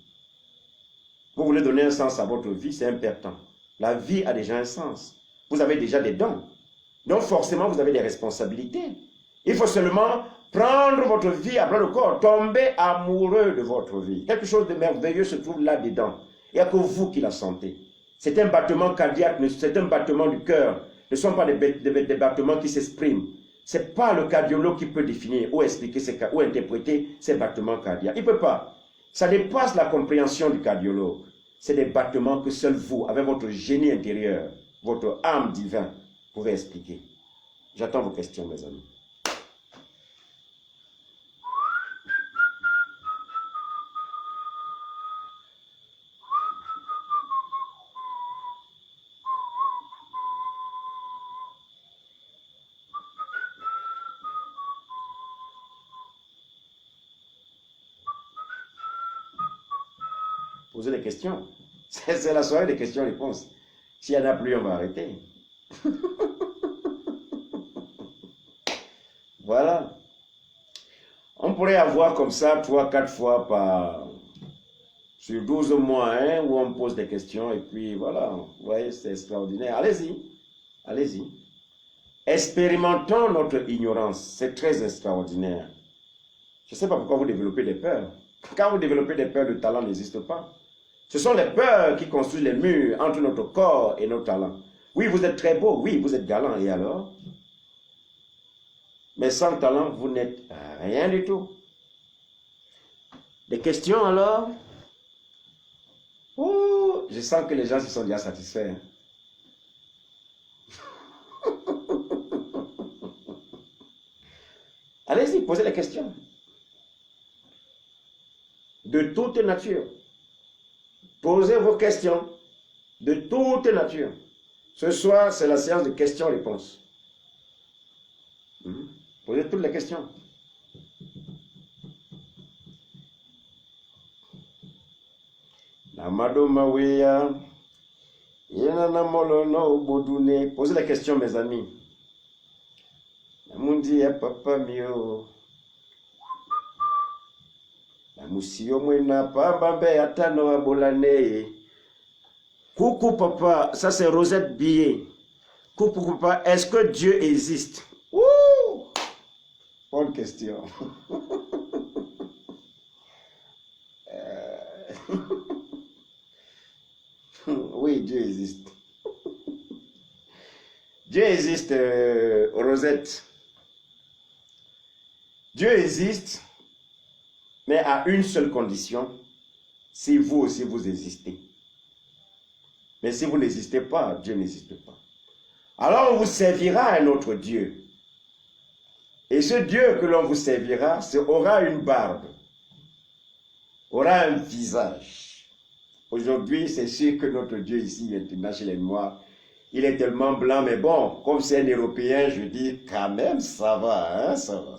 Vous voulez donner un sens à votre vie, c'est important. La vie a déjà un sens. Vous avez déjà des dons. Donc forcément, vous avez des responsabilités. Il faut seulement prendre votre vie à bras le corps, tomber amoureux de votre vie. Quelque chose de merveilleux se trouve là-dedans. Il n'y a que vous qui la sentez. C'est un battement cardiaque, c'est un battement du cœur. Ce ne sont pas des battements qui s'expriment. Ce n'est pas le cardiologue qui peut définir ou expliquer ou interpréter ces battements cardiaques. Il ne peut pas. Ça dépasse la compréhension du cardiologue. C'est des battements que seul vous, avec votre génie intérieur, votre âme divine, pouvez expliquer. J'attends vos questions, mes amis. Posez des questions. C'est la soirée des questions-réponses. S'il n'y en a plus, on va arrêter. Voilà. On pourrait avoir comme ça 3-4 fois sur 12 mois, hein, où on pose des questions et puis voilà. Vous voyez, c'est extraordinaire. Allez-y. Allez-y. Expérimentons notre ignorance. C'est très extraordinaire. Je ne sais pas pourquoi vous développez des peurs. Quand vous développez des peurs, le talent n'existe pas. Ce sont les peurs qui construisent les murs entre notre corps et nos talents. Oui, vous êtes très beau, oui, vous êtes galant, et alors? Mais sans talent, vous n'êtes rien du tout. Des questions alors? Oh, je sens que les gens se sont déjà satisfaits. Allez-y, posez les questions. De toute nature. Posez vos questions de toute nature. Ce soir, c'est la séance de questions-réponses. Posez toutes les questions. Posez les questions, mes amis. Papa mio. Coucou papa, ça c'est Rosette Billet. Coucou papa, est-ce que Dieu existe? Ouh! Bonne question. Oui, Dieu existe. Dieu existe, Rosette. Dieu existe, mais à une seule condition, si vous aussi vous existez. Mais si vous n'existez pas, Dieu n'existe pas. Alors on vous servira à un autre Dieu. Et ce Dieu que l'on vous servira, aura une barbe, aura un visage. Aujourd'hui, c'est sûr que notre Dieu ici, maintenant chez les Noirs, il est tellement blanc, mais bon, comme c'est un Européen, je dis quand même, ça va, hein, ça va.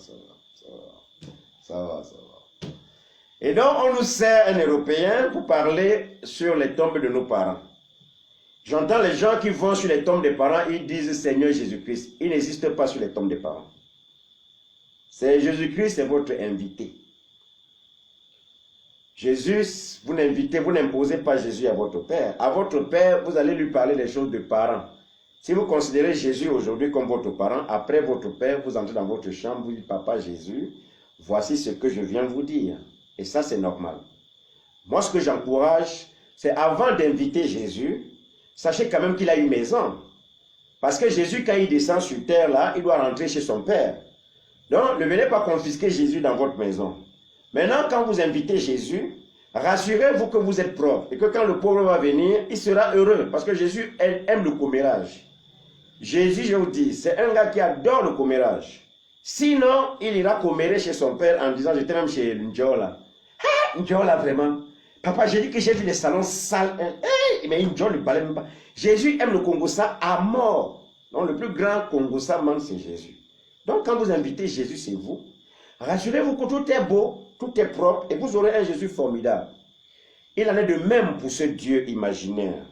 Et donc, on nous sert un Européen pour parler sur les tombes de nos parents. J'entends les gens qui vont sur les tombes des parents, ils disent Seigneur Jésus-Christ. Il n'existe pas sur les tombes des parents. C'est Jésus-Christ, c'est votre invité. Jésus, vous n'imposez pas Jésus à votre père. À votre père, vous allez lui parler des choses de parents. Si vous considérez Jésus aujourd'hui comme votre parent, après votre père, vous entrez dans votre chambre, vous dites Papa Jésus, voici ce que je viens vous dire. Et ça, c'est normal. Moi, ce que j'encourage, c'est avant d'inviter Jésus, sachez quand même qu'il a une maison. Parce que Jésus, quand il descend sur terre, là, il doit rentrer chez son Père. Donc, ne venez pas confisquer Jésus dans votre maison. Maintenant, quand vous invitez Jésus, rassurez-vous que vous êtes propre. Et que quand le pauvre va venir, il sera heureux. Parce que Jésus aime le commérage. Jésus, je vous dis, c'est un gars qui adore le commérage. Sinon, il ira commérer chez son père en disant, j'étais même chez Ndjola. Dieu là vraiment. Papa, j'ai dit que j'ai vu les salons sales. Mais Dieu ne parlait même pas. Jésus aime le Congossa à mort. Donc le plus grand Congossa man, c'est Jésus. Donc quand vous invitez Jésus, c'est vous. Rassurez-vous que tout est beau, tout est propre et vous aurez un Jésus formidable. Il en est de même pour ce Dieu imaginaire.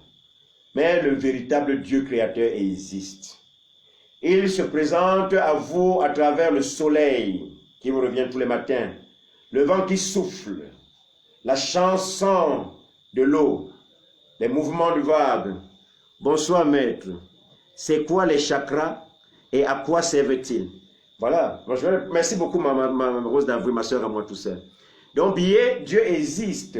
Mais le véritable Dieu créateur existe. Il se présente à vous à travers le soleil qui vous revient tous les matins, le vent qui souffle, la chanson de l'eau, les mouvements du vague. Bonsoir maître. C'est quoi les chakras et à quoi servent-ils? Voilà. Merci beaucoup ma Rose d'Avril, ma soeur à moi tout seul. Donc bien, Dieu existe,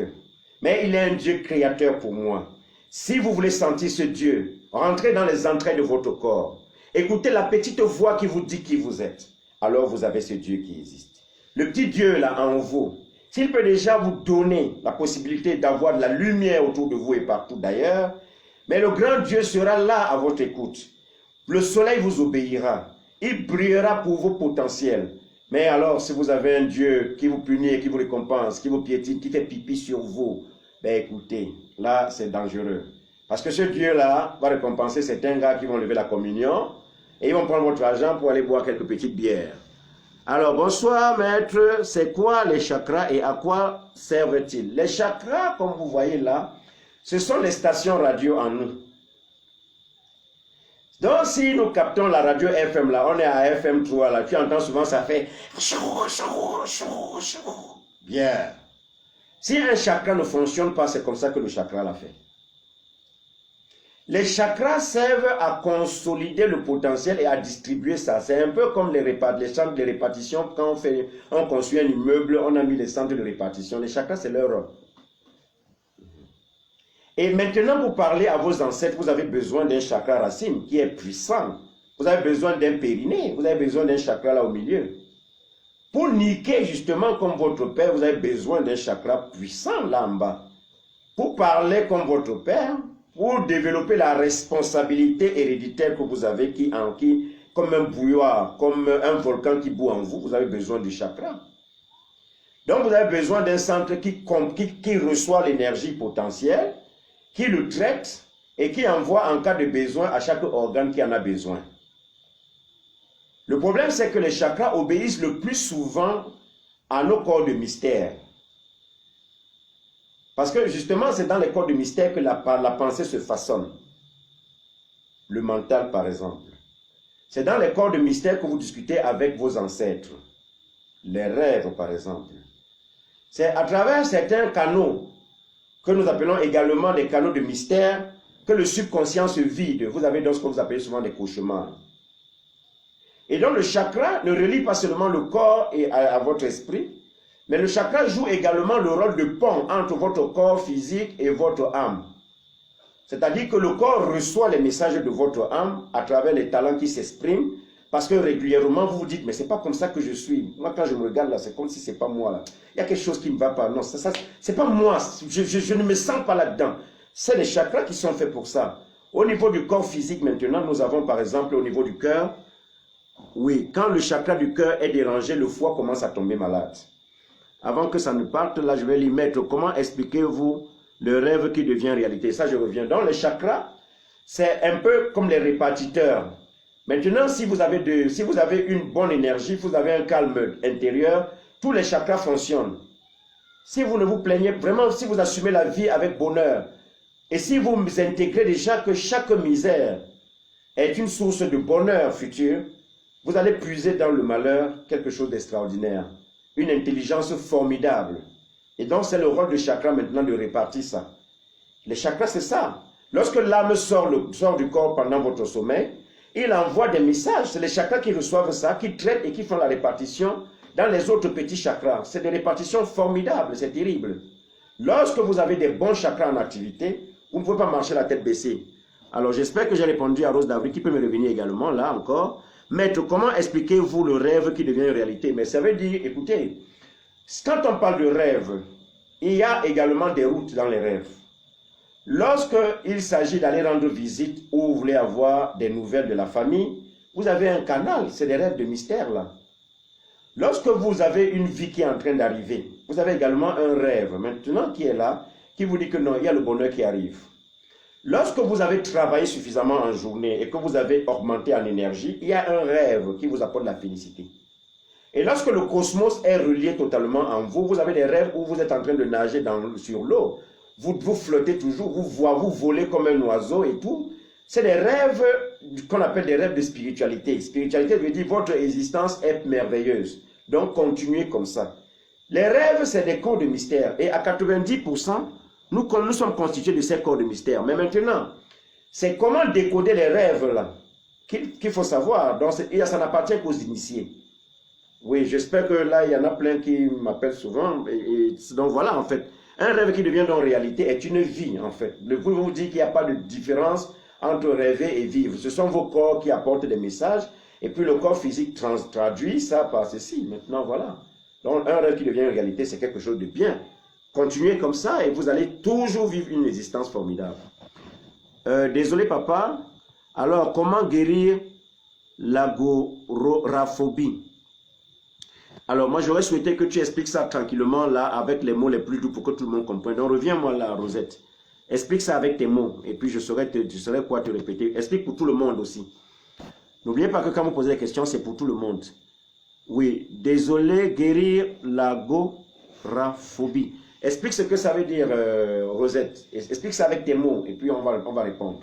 mais il est un Dieu créateur pour moi. Si vous voulez sentir ce Dieu, rentrez dans les entrailles de votre corps. Écoutez la petite voix qui vous dit qui vous êtes. Alors vous avez ce Dieu qui existe. Le petit Dieu là en vous, s'il peut déjà vous donner la possibilité d'avoir de la lumière autour de vous et partout d'ailleurs, mais le grand Dieu sera là à votre écoute. Le soleil vous obéira. Il brillera pour vos potentiels. Mais alors, si vous avez un Dieu qui vous punit et qui vous récompense, qui vous piétine, qui fait pipi sur vous, ben écoutez, là c'est dangereux. Parce que ce Dieu-là va récompenser certains gars qui vont lever la communion et ils vont prendre votre argent pour aller boire quelques petites bières. Alors, bonsoir maître, c'est quoi les chakras et à quoi servent-ils? Les chakras, comme vous voyez là, ce sont les stations radio en nous. Donc, si nous captons la radio FM là, on est à FM 3 là, tu entends souvent ça fait bien. Si un chakra ne fonctionne pas, c'est comme ça que le chakra l'a fait. Les chakras servent à consolider le potentiel et à distribuer ça. C'est un peu comme les centres de répartition. Quand on construit un immeuble, on a mis les centres de répartition. Les chakras, c'est leur rôle. Et maintenant, pour parler à vos ancêtres, vous avez besoin d'un chakra racine qui est puissant. Vous avez besoin d'un périnée. Vous avez besoin d'un chakra là au milieu. Pour niquer justement comme votre père, vous avez besoin d'un chakra puissant là en bas. Pour parler comme votre père, pour développer la responsabilité héréditaire que vous avez comme un bouilloire, comme un volcan qui bout en vous, vous avez besoin du chakra. Donc vous avez besoin d'un centre qui reçoit l'énergie potentielle, qui le traite et qui envoie en cas de besoin à chaque organe qui en a besoin. Le problème, c'est que les chakras obéissent le plus souvent à nos corps de mystère. Parce que justement, c'est dans les corps de mystère que la pensée se façonne. Le mental, par exemple. C'est dans les corps de mystère que vous discutez avec vos ancêtres. Les rêves, par exemple. C'est à travers certains canaux, que nous appelons également des canaux de mystère, que le subconscient se vide. Vous avez donc ce que vous appelez souvent des cauchemars. Et donc le chakra ne relie pas seulement le corps et à votre esprit, mais le chakra joue également le rôle de pont entre votre corps physique et votre âme. C'est-à-dire que le corps reçoit les messages de votre âme à travers les talents qui s'expriment, parce que régulièrement vous vous dites, mais c'est pas comme ça que je suis. Moi quand je me regarde là, c'est comme si c'est pas moi là. Il y a quelque chose qui ne va pas. Non, c'est pas moi. Je ne me sens pas là-dedans. C'est les chakras qui sont faits pour ça. Au niveau du corps physique maintenant, nous avons par exemple au niveau du cœur, oui, quand le chakra du cœur est dérangé, le foie commence à tomber malade. Avant que ça ne parte, là, je vais lui mettre comment expliquez-vous le rêve qui devient réalité. Ça, je reviens. Dans les chakras, c'est un peu comme les répartiteurs. Maintenant, si vous avez une bonne énergie, vous avez un calme intérieur, tous les chakras fonctionnent. Si vous ne vous plaignez vraiment, si vous assumez la vie avec bonheur, et si vous intégrez déjà que chaque misère est une source de bonheur futur, vous allez puiser dans le malheur quelque chose d'extraordinaire, une intelligence formidable. Et donc c'est le rôle du chakra maintenant de répartir ça. Les chakras c'est ça. Lorsque l'âme sort du corps pendant votre sommeil, il envoie des messages. C'est les chakras qui reçoivent ça, qui traitent et qui font la répartition dans les autres petits chakras. C'est des répartitions formidables, c'est terrible. Lorsque vous avez des bons chakras en activité, vous ne pouvez pas marcher la tête baissée. Alors j'espère que j'ai répondu à Rose d'Avril qui peut me revenir également là encore. Maître, comment expliquez-vous le rêve qui devient une réalité? Mais ça veut dire, écoutez, quand on parle de rêve, il y a également des routes dans les rêves. Lorsqu'il s'agit d'aller rendre visite ou vous voulez avoir des nouvelles de la famille, vous avez un canal, c'est des rêves de mystère là. Lorsque vous avez une vie qui est en train d'arriver, vous avez également un rêve maintenant qui est là, qui vous dit que non, il y a le bonheur qui arrive. Lorsque vous avez travaillé suffisamment en journée et que vous avez augmenté en énergie, il y a un rêve qui vous apporte la félicité. Et lorsque le cosmos est relié totalement en vous, vous avez des rêves où vous êtes en train de nager sur l'eau. Vous flottez toujours, vous volez comme un oiseau et tout. C'est des rêves qu'on appelle des rêves de spiritualité. Spiritualité veut dire votre existence est merveilleuse. Donc continuez comme ça. Les rêves, c'est des corps de mystère. Et à 90%, nous sommes constitués de ces corps de mystère. Mais maintenant, c'est comment décoder les rêves là qu'il faut savoir. Donc, ça n'appartient qu'aux initiés. Oui, j'espère que là, il y en a plein qui m'appellent souvent. Donc voilà, en fait, un rêve qui devient donc réalité est une vie, en fait. Le vous vous dit qu'il n'y a pas de différence entre rêver et vivre. Ce sont vos corps qui apportent des messages, et puis le corps physique traduit ça par ceci. Maintenant, voilà. Donc, un rêve qui devient réalité, c'est quelque chose de bien. Continuez comme ça, et vous allez toujours vivre une existence formidable. Désolé, papa. Alors, comment guérir l'agoraphobie? Alors, moi, j'aurais souhaité que tu expliques ça tranquillement, là, avec les mots les plus doux pour que tout le monde comprenne. Donc, reviens-moi là, Rosette. Explique ça avec tes mots, et puis je saurais quoi te répéter. Explique pour tout le monde aussi. N'oubliez pas que quand vous posez des questions, c'est pour tout le monde. Oui, désolé, guérir l'agoraphobie. Explique ce que ça veut dire, Rosette. Explique ça avec tes mots, et puis on va répondre.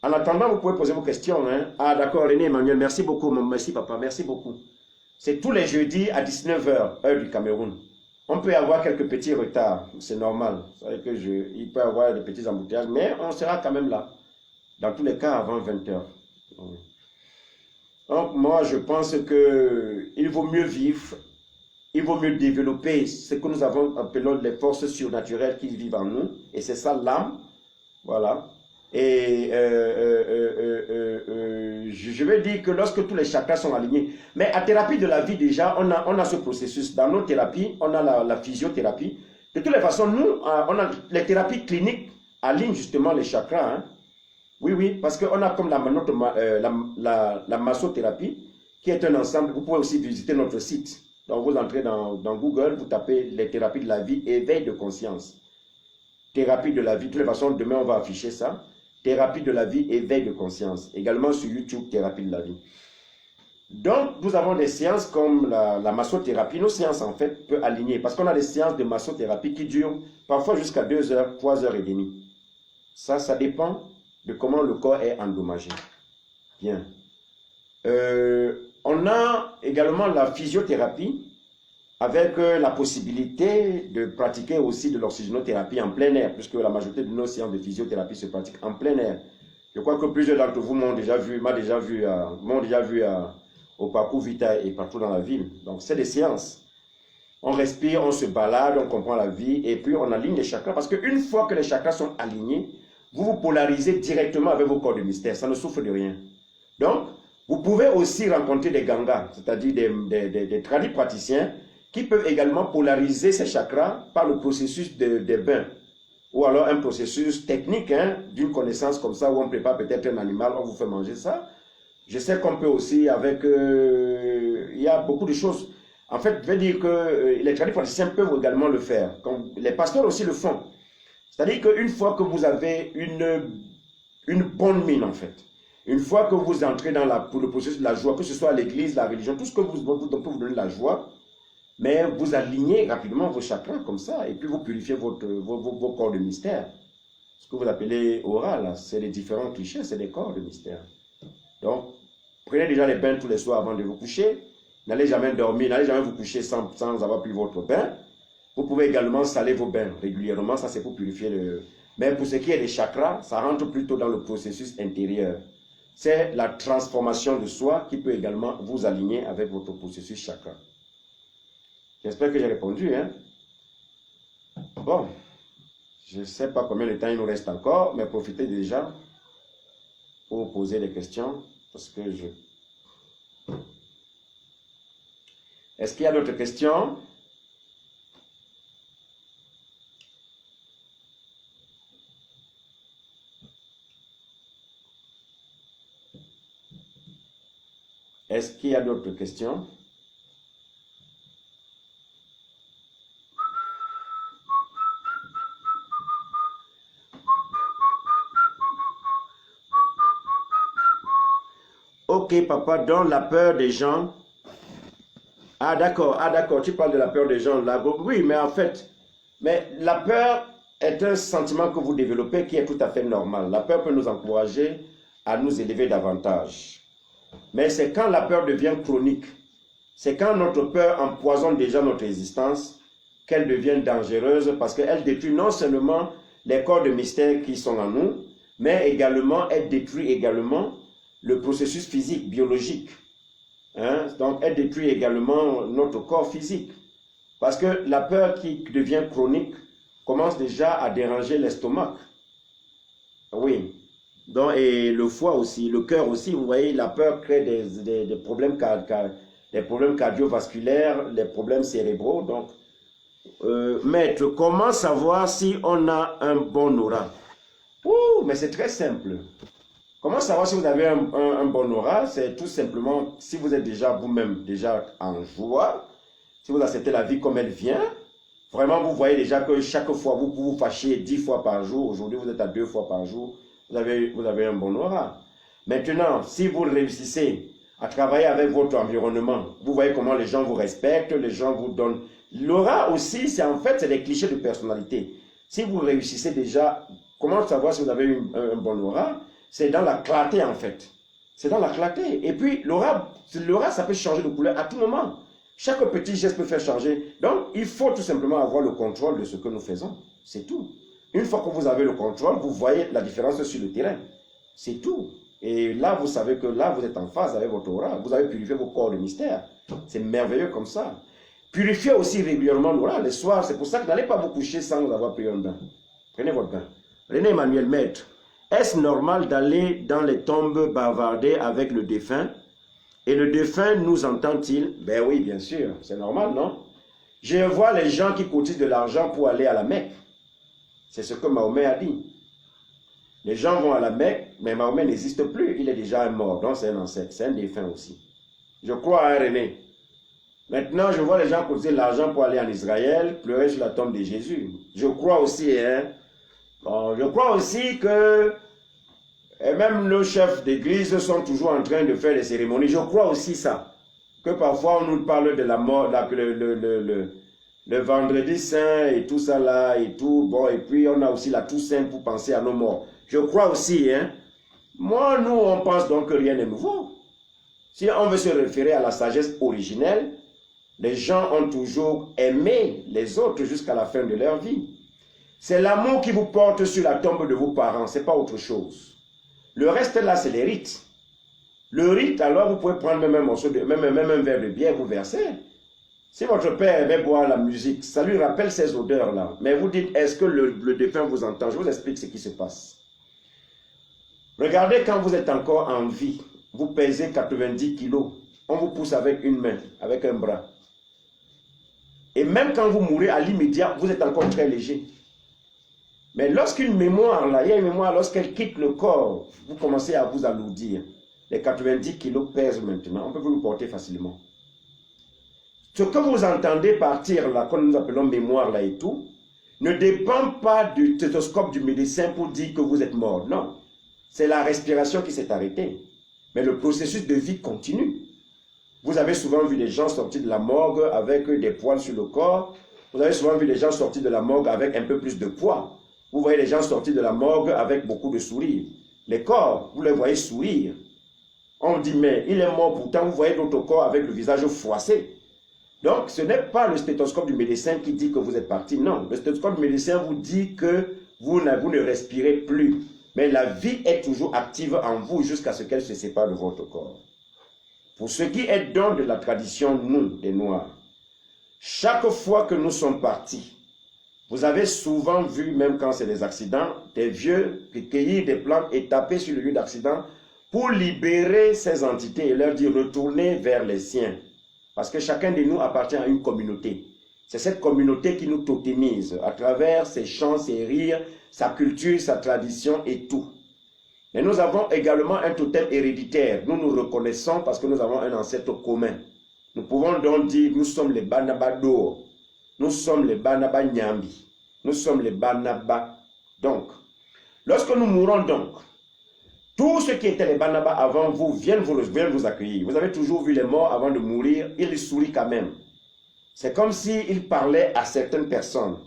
En attendant, vous pouvez poser vos questions. Hein? Ah, d'accord, René Emmanuel, merci beaucoup. Merci, papa, merci beaucoup. C'est tous les jeudis à 19h, heure du Cameroun. On peut avoir quelques petits retards, c'est normal. Il peut y avoir des petits embouteillages, mais on sera quand même là. Dans tous les cas, avant 20h. Donc, moi, je pense qu'il vaut mieux vivre, il vaut mieux développer ce que nous avons appelé les forces surnaturelles qui vivent en nous. Et c'est ça l'âme. Voilà. Et je vais dire que lorsque tous les chakras sont alignés, mais à thérapie de la vie déjà, on a ce processus. Dans nos thérapies, on a la physiothérapie. De toutes les façons, nous, on a les thérapies cliniques alignent justement les chakras. Hein. Oui, oui, parce qu'on a comme la massothérapie, qui est un ensemble. Vous pouvez aussi visiter notre site. Donc vous entrez dans Google, vous tapez les thérapies de la vie, éveil de conscience. Thérapie de la vie, de toutes les façons, demain on va afficher ça. Thérapie de la vie, éveil de conscience. Également sur YouTube, thérapie de la vie. Donc, nous avons des séances comme la massothérapie. Nos séances, en fait, peuvent aligner. Parce qu'on a des séances de massothérapie qui durent parfois jusqu'à 2 heures, 3 heures et demie. Ça dépend de comment le corps est endommagé. Bien. On a également la physiothérapie avec la possibilité de pratiquer aussi de l'oxygénothérapie en plein air, puisque la majorité de nos séances de physiothérapie se pratiquent en plein air. Je crois que plusieurs d'entre vous m'ont déjà vu au parcours Vita et partout dans la ville. Donc, c'est des séances. On respire, on se balade, on comprend la vie, et puis on aligne les chakras, parce qu'une fois que les chakras sont alignés, vous vous polarisez directement avec vos corps de mystère, ça ne souffre de rien. Donc, vous pouvez aussi rencontrer des gangas, c'est-à-dire des tradis praticiens, qui peuvent également polariser ces chakras par le processus des bains, ou alors un processus technique, hein, d'une connaissance comme ça, où on prépare peut-être un animal, on vous fait manger ça. Je sais qu'on peut aussi avec... il y a beaucoup de choses. En fait, je vais dire que les tradis praticiens peuvent également le faire. Comme les pasteurs aussi le font. C'est-à-dire qu'une fois que vous avez une bonne mine, en fait, une fois que vous entrez dans le processus de la joie, que ce soit l'église, la religion, tout ce que vous peut vous donner la joie, mais vous alignez rapidement vos chakras comme ça, et puis vous purifiez vos corps de mystère. Ce que vous appelez aura, c'est les différents clichés, c'est des corps de mystère. Donc, prenez déjà les bains tous les soirs avant de vous coucher. N'allez jamais dormir, n'allez jamais vous coucher sans avoir pris votre bain. Vous pouvez également saler vos bains régulièrement, ça c'est pour purifier le... Mais pour ce qui est des chakras, ça rentre plutôt dans le processus intérieur. C'est la transformation de soi qui peut également vous aligner avec votre processus chakra. J'espère que j'ai répondu. Hein? Bon, je ne sais pas combien de temps il nous reste encore, mais profitez déjà pour poser des questions. Parce que Est-ce qu'il y a d'autres questions? Est-ce qu'il y a d'autres questions? Ok, papa, dans la peur des gens. Ah, d'accord, tu parles de la peur des gens là. Oui, mais en fait, la peur est un sentiment que vous développez qui est tout à fait normal. La peur peut nous encourager à nous élever davantage. Mais c'est quand la peur devient chronique, c'est quand notre peur empoisonne déjà notre existence, qu'elle devient dangereuse parce qu'elle détruit non seulement les corps de mystère qui sont en nous, mais également, elle détruit également le processus physique, biologique. Hein? Donc, elle détruit également notre corps physique. Parce que la peur qui devient chronique commence déjà à déranger l'estomac. Oui. Donc, et le foie aussi, le cœur aussi. Vous voyez, la peur crée des problèmes, des problèmes cardiovasculaires, des problèmes cérébraux. Donc, maître, comment savoir si on a un bon aura? Ouh, mais c'est très simple. Comment savoir si vous avez un bon aura? C'est tout simplement, si vous êtes déjà vous-même déjà en joie, si vous acceptez la vie comme elle vient, vraiment vous voyez déjà que chaque fois vous vous fâchez 10 fois par jour, aujourd'hui vous êtes à 2 fois par jour, vous avez un bon aura. Maintenant, si vous réussissez à travailler avec votre environnement, vous voyez comment les gens vous respectent, les gens vous donnent. L'aura aussi, c'est en fait, c'est des clichés de personnalité. Si vous réussissez déjà, comment savoir si vous avez un bon aura? C'est dans la clarté en fait. C'est dans la clarté. Et puis l'aura, ça peut changer de couleur à tout moment. Chaque petit geste peut faire changer. Donc, il faut tout simplement avoir le contrôle de ce que nous faisons. C'est tout. Une fois que vous avez le contrôle, vous voyez la différence sur le terrain. C'est tout. Et là, vous savez que là, vous êtes en phase avec votre aura. Vous avez purifié vos corps de mystère. C'est merveilleux comme ça. Purifiez aussi régulièrement l'aura. Les soirs, c'est pour ça que n'allez pas vous coucher sans avoir pris un bain. Prenez votre bain. René Emmanuel, maître. Est-ce normal d'aller dans les tombes bavarder avec le défunt? Et le défunt nous entend-il? Ben oui, bien sûr, c'est normal, non? Je vois les gens qui cotisent de l'argent pour aller à la Mecque. C'est ce que Mahomet a dit. Les gens vont à la Mecque, mais Mahomet n'existe plus. Il est déjà un mort, donc c'est un ancêtre, c'est un défunt aussi. Je crois à René. Maintenant, je vois les gens cotiser de l'argent pour aller en Israël, pleurer sur la tombe de Jésus. Je crois aussi, bon, je crois aussi que et même nos chefs d'église sont toujours en train de faire des cérémonies. Je crois aussi ça. Que parfois on nous parle de la mort, le vendredi saint et tout ça là et tout. Bon, et puis on a aussi la Toussaint pour penser à nos morts. Je crois aussi, Moi, nous, on pense donc que rien n'est nouveau. Si on veut se référer à la sagesse originelle, les gens ont toujours aimé les autres jusqu'à la fin de leur vie. C'est l'amour qui vous porte sur la tombe de vos parents, ce n'est pas autre chose. Le reste là, c'est les rites. Le rite, alors vous pouvez prendre même un morceau même un verre de bière, vous versez. Si votre père aimait boire la musique, ça lui rappelle ces odeurs-là. Mais vous dites, est-ce que le défunt vous entend? Je vous explique ce qui se passe. Regardez quand vous êtes encore en vie, vous pesez 90 kilos, on vous pousse avec une main, avec un bras. Et même quand vous mourrez à l'immédiat, vous êtes encore très léger. Mais lorsqu'une mémoire, là, il y a une mémoire, lorsqu'elle quitte le corps, vous commencez à vous alourdir. Les 90 kilos pèsent maintenant, on peut vous le porter facilement. Ce que vous entendez partir, là, que nous appelons mémoire, là et tout, ne dépend pas du stéthoscope du médecin pour dire que vous êtes mort. Non, c'est la respiration qui s'est arrêtée. Mais le processus de vie continue. Vous avez souvent vu des gens sortir de la morgue avec des poils sur le corps. Vous avez souvent vu des gens sortir de la morgue avec un peu plus de poids. Vous voyez les gens sortir de la morgue avec beaucoup de sourires. Les corps, vous les voyez sourire. On dit, mais il est mort, pourtant vous voyez d'autres corps avec le visage froissé. Donc, ce n'est pas le stéthoscope du médecin qui dit que vous êtes parti. Non, le stéthoscope du médecin vous dit que vous ne respirez plus. Mais la vie est toujours active en vous jusqu'à ce qu'elle se sépare de votre corps. Pour ce qui est donc de la tradition, nous, les Noirs, chaque fois que nous sommes partis, vous avez souvent vu, même quand c'est des accidents, des vieux qui cueillent des plantes et taper sur le lieu d'accident pour libérer ces entités et leur dire retournez vers les siens. Parce que chacun de nous appartient à une communauté. C'est cette communauté qui nous totémise à travers ses chants, ses rires, sa culture, sa tradition et tout. Mais nous avons également un totem héréditaire. Nous nous reconnaissons parce que nous avons un ancêtre commun. Nous pouvons donc dire, nous sommes les Banaba d'or. Nous sommes les Banaba Nyambi. Nous sommes les Banaba. Donc, lorsque nous mourons donc, tous ceux qui étaient les Banaba avant vous viennent vous accueillir. Vous avez toujours vu les morts avant de mourir, ils sourient quand même. C'est comme s'ils parlaient à certaines personnes.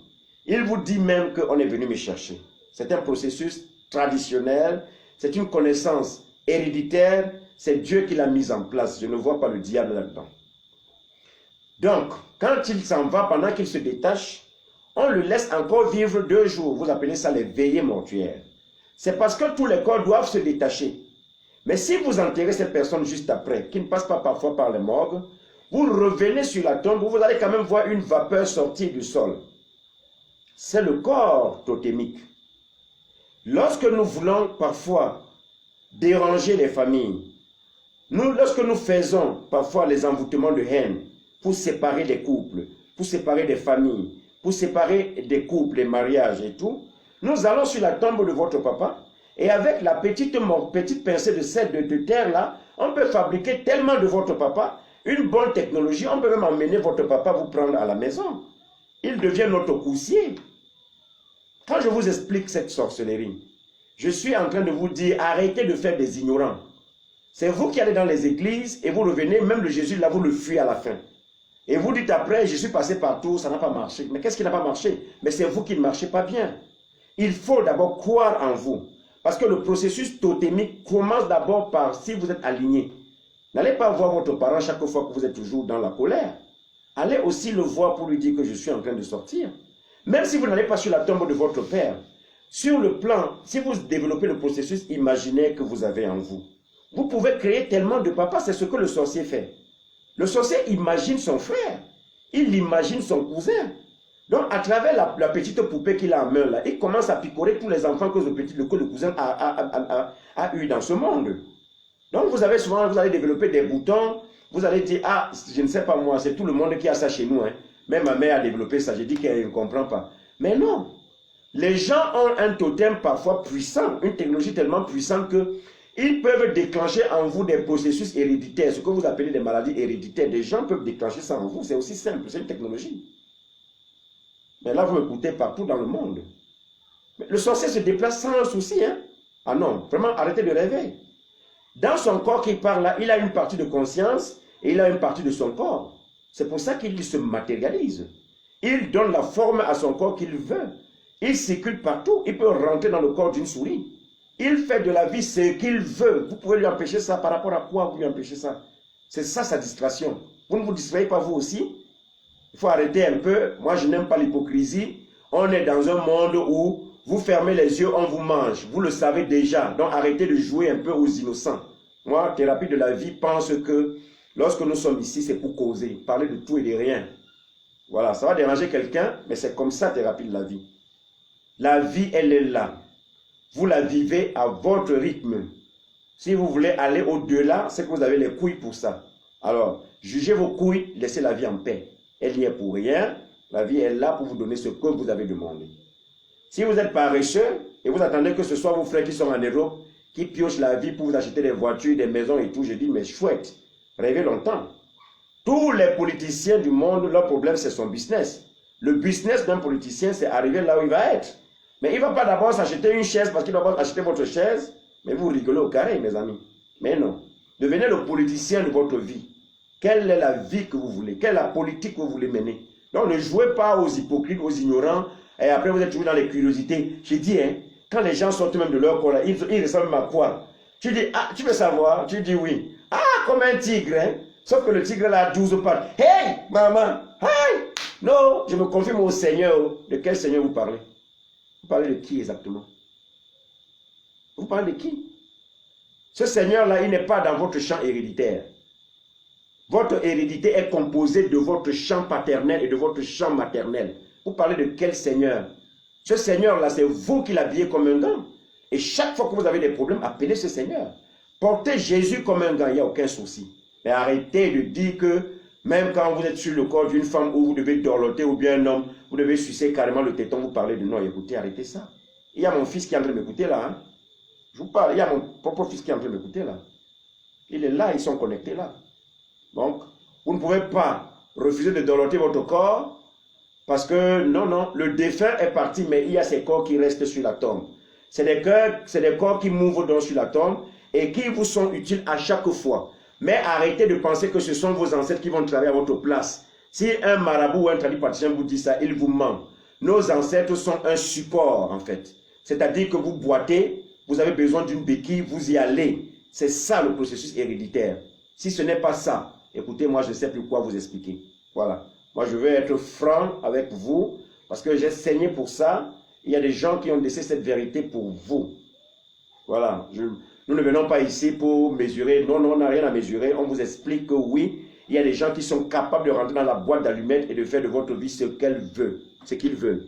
Il vous dit même qu'on est venu me chercher. C'est un processus traditionnel, c'est une connaissance héréditaire, c'est Dieu qui l'a mise en place. Je ne vois pas le diable là-dedans. Donc, quand il s'en va, pendant qu'il se détache, on le laisse encore vivre 2 jours. Vous appelez ça les veillées mortuaires. C'est parce que tous les corps doivent se détacher. Mais si vous enterrez cette personne juste après, qui ne passe pas parfois par les morgues, vous revenez sur la tombe, vous allez quand même voir une vapeur sortir du sol. C'est le corps totémique. Lorsque nous voulons parfois déranger les familles, lorsque nous faisons parfois les envoûtements de haine pour séparer des couples, pour séparer des familles, pour séparer des couples, des mariages et tout, nous allons sur la tombe de votre papa et avec la petite pincée de sel de terre là, on peut fabriquer tellement de votre papa, une bonne technologie, on peut même emmener votre papa vous prendre à la maison. Il devient notre coussier. Quand je vous explique cette sorcellerie, je suis en train de vous dire, arrêtez de faire des ignorants. C'est vous qui allez dans les églises et vous revenez, même le Jésus là, vous le fuyez à la fin. Et vous dites après, je suis passé partout, ça n'a pas marché. Mais qu'est-ce qui n'a pas marché? Mais c'est vous qui ne marchez pas bien. Il faut d'abord croire en vous. Parce que le processus totémique commence d'abord par si vous êtes aligné. N'allez pas voir votre parent chaque fois que vous êtes toujours dans la colère. Allez aussi le voir pour lui dire que je suis en train de sortir. Même si vous n'allez pas sur la tombe de votre père, sur le plan, si vous développez le processus imaginaire que vous avez en vous, vous pouvez créer tellement de papas, c'est ce que le sorcier fait. Le sorcier imagine son frère, il imagine son cousin. Donc, à travers la petite poupée qu'il a en main, là, il commence à picorer tous les enfants que le cousin a eu dans ce monde. Donc, vous allez développer des boutons, vous allez dire, ah, je ne sais pas moi, c'est tout le monde qui a ça chez nous. Hein. Même ma mère a développé ça, j'ai dit qu'elle ne comprend pas. Mais non, les gens ont un totem parfois puissant, une technologie tellement puissante qu'ils peuvent déclencher en vous des processus héréditaires, ce que vous appelez des maladies héréditaires. Des gens peuvent déclencher ça en vous, c'est aussi simple, c'est une technologie. Mais là, vous m'écoutez partout dans le monde. Mais le sorcier se déplace sans souci. Hein? Ah non, vraiment, arrêtez de rêver. Dans son corps qui parle là, il a une partie de conscience et il a une partie de son corps. C'est pour ça qu'il se matérialise. Il donne la forme à son corps qu'il veut. Il circule partout. Il peut rentrer dans le corps d'une souris. Il fait de la vie ce qu'il veut. Vous pouvez lui empêcher ça. Par rapport à quoi vous lui empêchez ça? C'est ça sa distraction. Vous ne vous distrayez pas vous aussi? Il faut arrêter un peu. Moi, je n'aime pas l'hypocrisie. On est dans un monde où vous fermez les yeux, on vous mange. Vous le savez déjà. Donc, arrêtez de jouer un peu aux innocents. Moi, Thérapie de la vie pense que lorsque nous sommes ici, c'est pour causer. Parler de tout et de rien. Voilà, ça va déranger quelqu'un, mais c'est comme ça, Thérapie de la vie. La vie, elle est là. Vous la vivez à votre rythme. Si vous voulez aller au-delà, c'est que vous avez les couilles pour ça. Alors, jugez vos couilles, laissez la vie en paix. Elle n'y est pour rien. La vie est là pour vous donner ce que vous avez demandé. Si vous êtes paresseux et vous attendez que ce soit vos frères qui sont en Europe, qui piochent la vie pour vous acheter des voitures, des maisons et tout, je dis, mais chouette, rêvez longtemps. Tous les politiciens du monde, leur problème, c'est son business. Le business d'un politicien, c'est arriver là où il va être. Mais il ne va pas d'abord s'acheter une chaise parce qu'il va acheter votre chaise. Mais vous rigolez au carré, mes amis. Mais non. Devenez le politicien de votre vie. Quelle est la vie que vous voulez? Quelle est la politique que vous voulez mener? Donc ne jouez pas aux hypocrites, aux ignorants. Et après, vous êtes toujours dans les curiosités. J'ai dit, hein, quand les gens sortent même de leur corps, là, ils ressemblent à quoi? Tu dis, ah, tu veux savoir? Tu dis oui. Ah, comme un tigre, hein? Sauf que le tigre là a 12 pattes. Hey, maman! Hey! Non, je me confirme au Seigneur. De quel Seigneur vous parlez? Vous parlez de qui exactement? Vous parlez de qui? Ce Seigneur-là, il n'est pas dans votre champ héréditaire. Votre hérédité est composée de votre champ paternel et de votre champ maternel. Vous parlez de quel Seigneur? Ce Seigneur-là, c'est vous qui l'habillez comme un gant. Et chaque fois que vous avez des problèmes, appelez ce Seigneur. Portez Jésus comme un gant, il n'y a aucun souci. Mais arrêtez de dire que même quand vous êtes sur le corps d'une femme où vous devez dorloter ou bien un homme, vous devez sucer carrément le téton, vous parlez de non. Écoutez, arrêtez ça. Il y a mon fils qui est en train de m'écouter là. Hein? Je vous parle, il y a mon propre fils qui est en train de m'écouter là. Il est là, ils sont connectés là. Donc, vous ne pouvez pas refuser de dorloter votre corps parce que, non, le défunt est parti, mais il y a ces corps qui restent sur la tombe. C'est des corps qui mouvent donc sur la tombe et qui vous sont utiles à chaque fois. Mais arrêtez de penser que ce sont vos ancêtres qui vont travailler à votre place. Si un marabout ou un tradipraticien vous dit ça, il vous ment. Nos ancêtres sont un support en fait. C'est-à-dire que vous boitez, vous avez besoin d'une béquille, vous y allez. C'est ça le processus héréditaire. Si ce n'est pas ça, écoutez, moi je ne sais plus quoi vous expliquer. Voilà. Moi je veux être franc avec vous parce que j'ai saigné pour ça. Il y a des gens qui ont laissé cette vérité pour vous. Voilà. Nous ne venons pas ici pour mesurer. Non, on n'a rien à mesurer. On vous explique que oui, il y a des gens qui sont capables de rentrer dans la boîte d'allumettes et de faire de votre vie ce qu'elle veut, ce qu'ils veulent.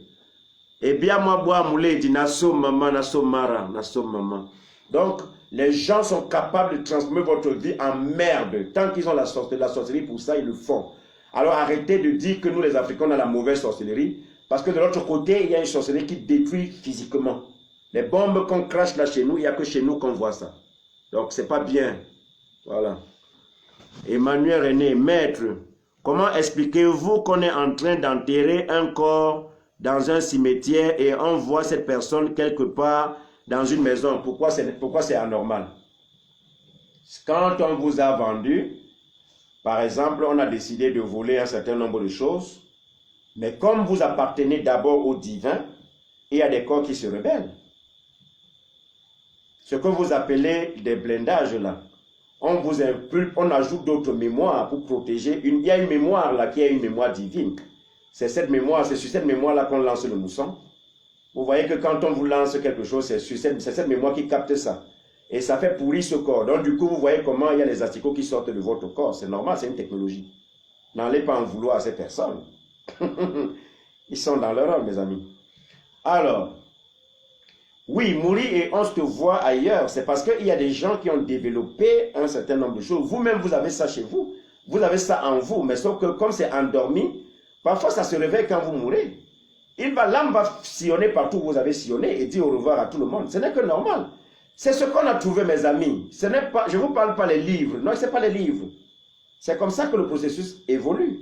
Eh bien, moi, bois moulé dit nasso maman, nasso mara, nasso maman. Donc, les gens sont capables de transformer votre vie en merde. Tant qu'ils ont la sorcellerie, pour ça, ils le font. Alors, arrêtez de dire que nous, les Africains, on a la mauvaise sorcellerie. Parce que de l'autre côté, il y a une sorcellerie qui détruit physiquement. Les bombes qu'on crache là chez nous, il n'y a que chez nous qu'on voit ça. Donc, c'est pas bien. Voilà. Emmanuel René, maître, comment expliquez-vous qu'on est en train d'enterrer un corps dans un cimetière et on voit cette personne quelque part dans une maison? Pourquoi c'est anormal? Quand on vous a vendu, par exemple, on a décidé de voler un certain nombre de choses, mais comme vous appartenez d'abord au divin, il y a des corps qui se rebellent. Ce que vous appelez des blindages là, on vous impulpe, on ajoute d'autres mémoires pour protéger. Il y a une mémoire là qui est une mémoire divine. C'est cette mémoire, c'est sur cette mémoire là qu'on lance le mousson. Vous voyez que quand on vous lance quelque chose, c'est cette mémoire qui capte ça. Et ça fait pourrir ce corps. Donc du coup, vous voyez comment il y a les asticots qui sortent de votre corps. C'est normal, c'est une technologie. N'allez pas en vouloir à ces personnes. Ils sont dans leur rôle, mes amis. Alors, oui, mourir et on se voit ailleurs, c'est parce qu'il y a des gens qui ont développé un certain nombre de choses. Vous-même, vous avez ça chez vous. Vous avez ça en vous, mais sauf que comme c'est endormi, parfois ça se réveille quand vous mourrez. L'âme va sillonner partout où vous avez sillonné et dire au revoir à tout le monde. Ce n'est que normal. C'est ce qu'on a trouvé, mes amis. Ce n'est pas, je ne vous parle pas les livres. Non, ce n'est pas les livres. C'est comme ça que le processus évolue.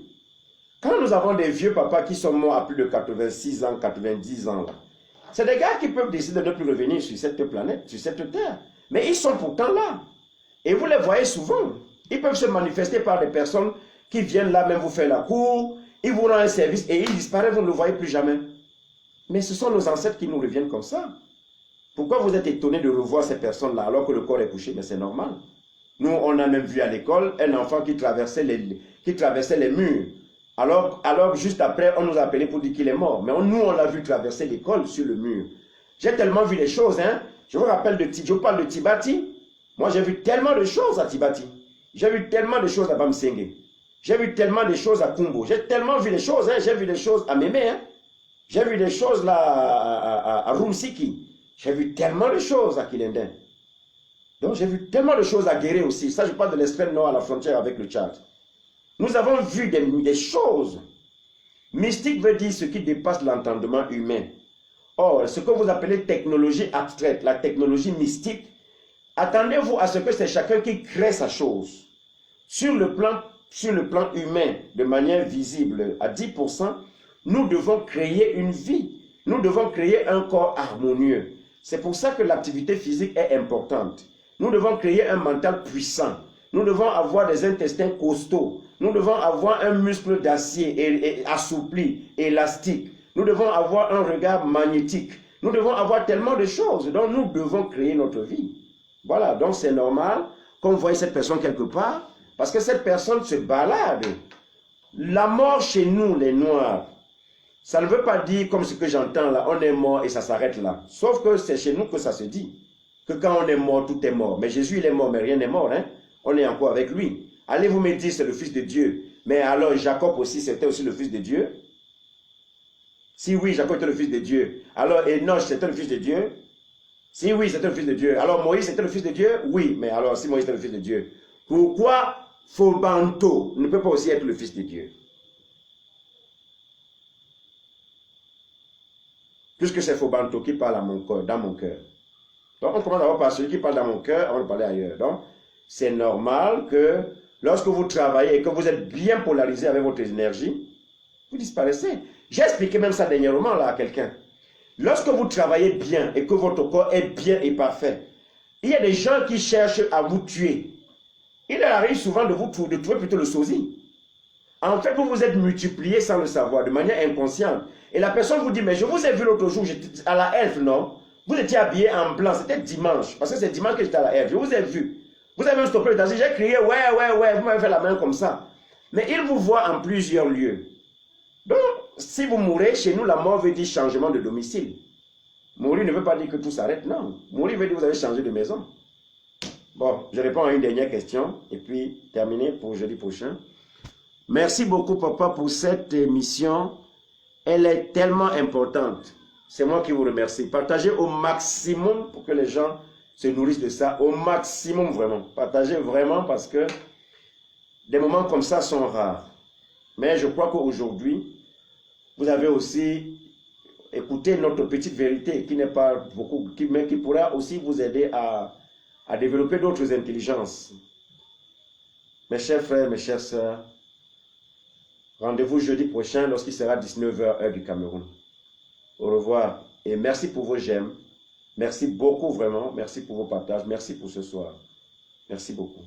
Quand nous avons des vieux papas qui sont morts à plus de 86 ans, 90 ans, là, c'est des gars qui peuvent décider de ne plus revenir sur cette planète, sur cette terre. Mais ils sont pourtant là. Et vous les voyez souvent. Ils peuvent se manifester par des personnes qui viennent là même vous faire la cour. Ils vous rendent un service et ils disparaissent, vous ne le voyez plus jamais. Mais ce sont nos ancêtres qui nous reviennent comme ça. Pourquoi vous êtes étonné de revoir ces personnes-là alors que le corps est couché? Mais c'est normal. Nous, on a même vu à l'école un enfant qui traversait les murs. Alors, juste après, on nous a appelé pour dire qu'il est mort. Mais nous, on l'a vu traverser l'école sur le mur. J'ai tellement vu les choses, hein. Je vous rappelle je vous parle de Tibati. Moi, j'ai vu tellement de choses à Tibati. J'ai vu tellement de choses à Bamsenge. J'ai vu tellement de choses à Kumbo. J'ai tellement vu des choses, hein. J'ai vu des choses à Mémé, hein. J'ai vu des choses là à Rumsiki. J'ai vu tellement de choses à Kilenden. Donc, j'ai vu tellement de choses à Guéré aussi. Ça, je parle de l'extrême nord à la frontière avec le Tchad. Nous avons vu des choses. Mystique veut dire ce qui dépasse l'entendement humain. Or, ce que vous appelez technologie abstraite, la technologie mystique, attendez-vous à ce que c'est chacun qui crée sa chose. Sur le plan humain, de manière visible, à 10%, nous devons créer une vie. Nous devons créer un corps harmonieux. C'est pour ça que l'activité physique est importante. Nous devons créer un mental puissant. Nous devons avoir des intestins costauds. Nous devons avoir un muscle d'acier et assoupli, élastique. Nous devons avoir un regard magnétique. Nous devons avoir tellement de choses. Donc nous devons créer notre vie. Voilà, donc c'est normal qu'on voie cette personne quelque part, parce que cette personne se balade. La mort chez nous, les Noirs, ça ne veut pas dire comme ce que j'entends là, on est mort et ça s'arrête là. Sauf que c'est chez nous que ça se dit. Que quand on est mort, tout est mort. Mais Jésus, il est mort, mais rien n'est mort. Hein? On est encore avec lui. Allez-vous me dire, c'est le Fils de Dieu. Mais alors, Jacob aussi, c'était aussi le Fils de Dieu? Si oui, Jacob était le Fils de Dieu. Alors, Enoch, c'était le Fils de Dieu? Si oui, c'était le Fils de Dieu. Alors, Moïse, c'était le Fils de Dieu? Oui, mais alors, si Moïse était le Fils de Dieu, pourquoi Fobanto ne peut pas aussi être le Fils de Dieu? Puisque c'est Fobanto qui parle à mon cœur, dans mon cœur. Donc, on commence d'abord par celui qui parle dans mon cœur avant de parler ailleurs. Donc, c'est normal que lorsque vous travaillez et que vous êtes bien polarisé avec votre énergie, vous disparaissez. J'ai expliqué même ça dernièrement là à quelqu'un. Lorsque vous travaillez bien et que votre corps est bien et parfait, il y a des gens qui cherchent à vous tuer. Il arrive souvent de trouver plutôt le sosie. En fait, vous vous êtes multiplié sans le savoir, de manière inconsciente. Et la personne vous dit, mais je vous ai vu l'autre jour, à la Elf, non? Vous étiez habillé en blanc, c'était dimanche, parce que c'est dimanche que j'étais à la Elf, je vous ai vu. Vous avez même stoppé le taxi, j'ai crié, ouais, vous m'avez fait la main comme ça. Mais il vous voit en plusieurs lieux. Donc, si vous mourrez, chez nous, la mort veut dire changement de domicile. Mourir ne veut pas dire que tout s'arrête, non. Mourir veut dire que vous avez changé de maison. Bon, je réponds à une dernière question, et puis terminé pour jeudi prochain. Merci beaucoup, papa, pour cette émission. Elle est tellement importante. C'est moi qui vous remercie. Partagez au maximum pour que les gens se nourrissent de ça. Au maximum, vraiment. Partagez vraiment parce que des moments comme ça sont rares. Mais je crois qu'aujourd'hui, vous avez aussi écouté notre petite vérité qui n'est pas beaucoup, mais qui pourra aussi vous aider à développer d'autres intelligences. Mes chers frères, mes chères sœurs, rendez-vous jeudi prochain lorsqu'il sera 19h heure du Cameroun. Au revoir et merci pour vos j'aime. Merci beaucoup vraiment. Merci pour vos partages. Merci pour ce soir. Merci beaucoup.